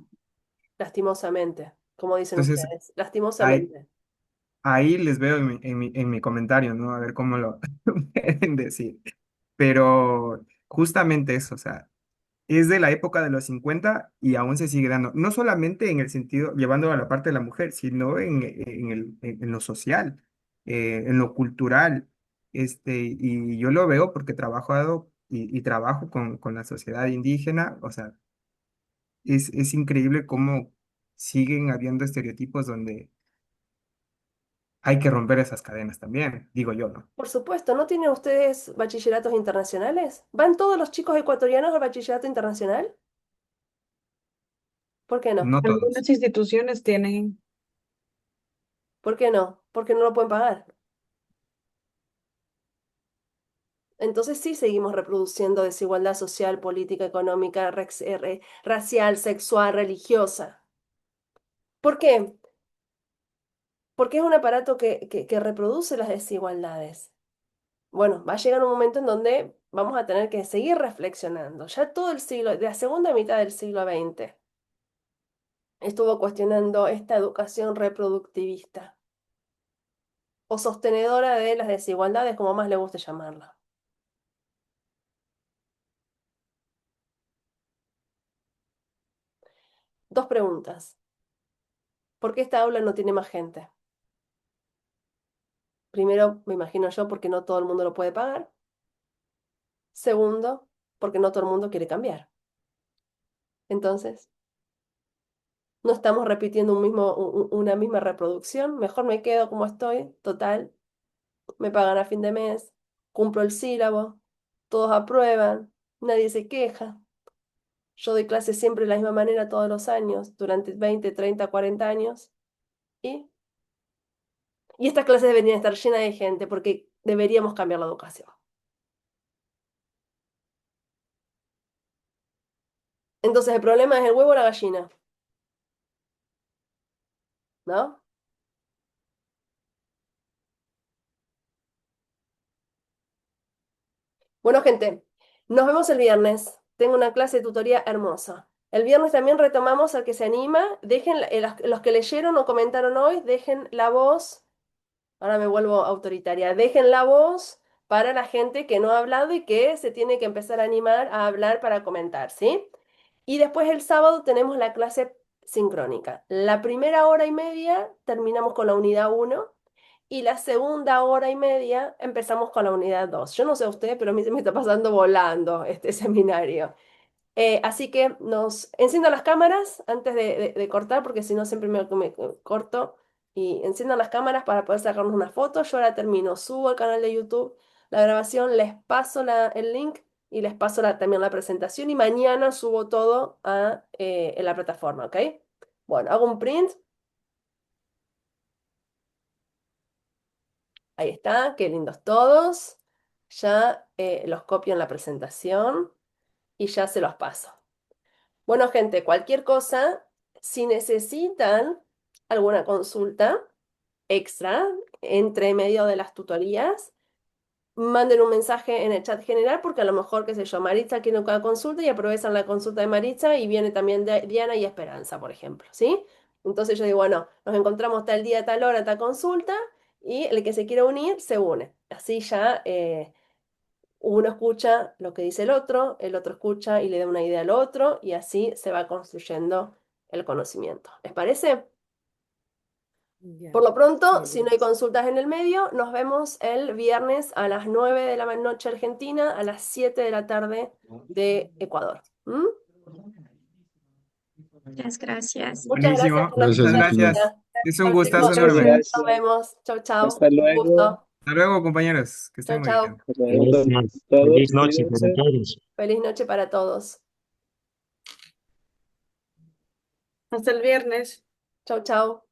Lastimosamente, como dicen entonces, ustedes, ahí, lastimosamente. ahí les veo en mi comentario, ¿no? A ver cómo lo pueden decir. Pero justamente eso, o sea, es de la época de los 50 y aún se sigue dando, no solamente en el sentido, llevando a la parte de la mujer, sino en lo social, en lo cultural. Y yo lo veo porque he trabajado y trabajo con la sociedad indígena, o sea, es increíble cómo siguen habiendo estereotipos donde hay que romper esas cadenas también, digo yo, ¿no? Por supuesto, ¿no tienen ustedes bachilleratos internacionales? ¿Van todos los chicos ecuatorianos al bachillerato internacional? ¿Por qué no? No todos. Algunas instituciones tienen. ¿Por qué no? Porque no lo pueden pagar. Entonces sí seguimos reproduciendo desigualdad social, política, económica, racial, sexual, religiosa. ¿Por qué? Porque es un aparato que reproduce las desigualdades. Bueno, va a llegar un momento en donde vamos a tener que seguir reflexionando. Ya todo el siglo, de la segunda mitad del siglo XX, estuvo cuestionando esta educación reproductivista o sostenedora de las desigualdades, como más le guste llamarla. Dos preguntas. ¿Por qué esta aula no tiene más gente? Primero, me imagino yo, porque no todo el mundo lo puede pagar. Segundo, porque no todo el mundo quiere cambiar. Entonces, no estamos repitiendo una misma reproducción. Mejor me quedo como estoy, total, me pagan a fin de mes. cumplo el sílabo, todos aprueban, nadie se queja. Yo doy clases siempre de la misma manera todos los años, durante 20, 30, 40 años. Y, y estas clases deberían estar llenas de gente porque deberíamos cambiar la educación. Entonces, ¿el problema es el huevo o la gallina? ¿No? Bueno, gente, nos vemos el viernes. Tengo una clase de tutoría hermosa. El viernes también retomamos al que se anima. Dejen, los que leyeron o comentaron hoy, dejen la voz. Ahora me vuelvo autoritaria. Dejen la voz para la gente que no ha hablado y que se tiene que empezar a animar a hablar para comentar, ¿sí? Y después el sábado tenemos la clase sincrónica. La primera hora y media terminamos con la unidad 1 y la segunda hora y media empezamos con la unidad 2. Yo no sé a usted, pero a mí se me está pasando volando este seminario. Así que nos enciendan las cámaras antes de cortar, porque si no siempre me corto. Y enciendan las cámaras para poder sacarnos una foto. Yo ahora termino, subo al canal de YouTube la grabación, les paso el link y les paso también la presentación. Y mañana subo todo en la plataforma, ¿ok? Bueno, hago un print. Ahí está, qué lindos todos. Ya los copio en la presentación y ya se los paso. Bueno, gente, cualquier cosa, si necesitan alguna consulta extra entre medio de las tutorías, manden un mensaje en el chat general porque a lo mejor, qué sé yo, Maritza quiere una consulta y aprovechan la consulta de Maritza y viene también Diana y Esperanza, por ejemplo, ¿sí? Entonces yo digo, bueno, nos encontramos tal día, tal hora, tal consulta y el que se quiera unir se une. Así ya uno escucha lo que dice el otro escucha y le da una idea al otro y así se va construyendo el conocimiento. ¿Les parece? Ya, Por lo pronto, si no hay gracias. consultas en el medio, nos vemos el viernes a las 9 de la noche Argentina, a las 7 de la tarde de Ecuador. ¿Mm? Muchas gracias. Muchas gracias Buenísimo. por la Gracias, Muchas Virginia. gracias. presencia. Es un Chau, gustazo chicos. Muchas enorme. Nos gracias. vemos. Chau, chau. Hasta Un luego. gusto. Hasta luego, compañeros. Que estén Chau, muy chau. bien. Hasta luego Gracias. todos. Feliz noche para Cuídense. todos. Feliz noche para todos. Hasta el viernes. Chau, chau.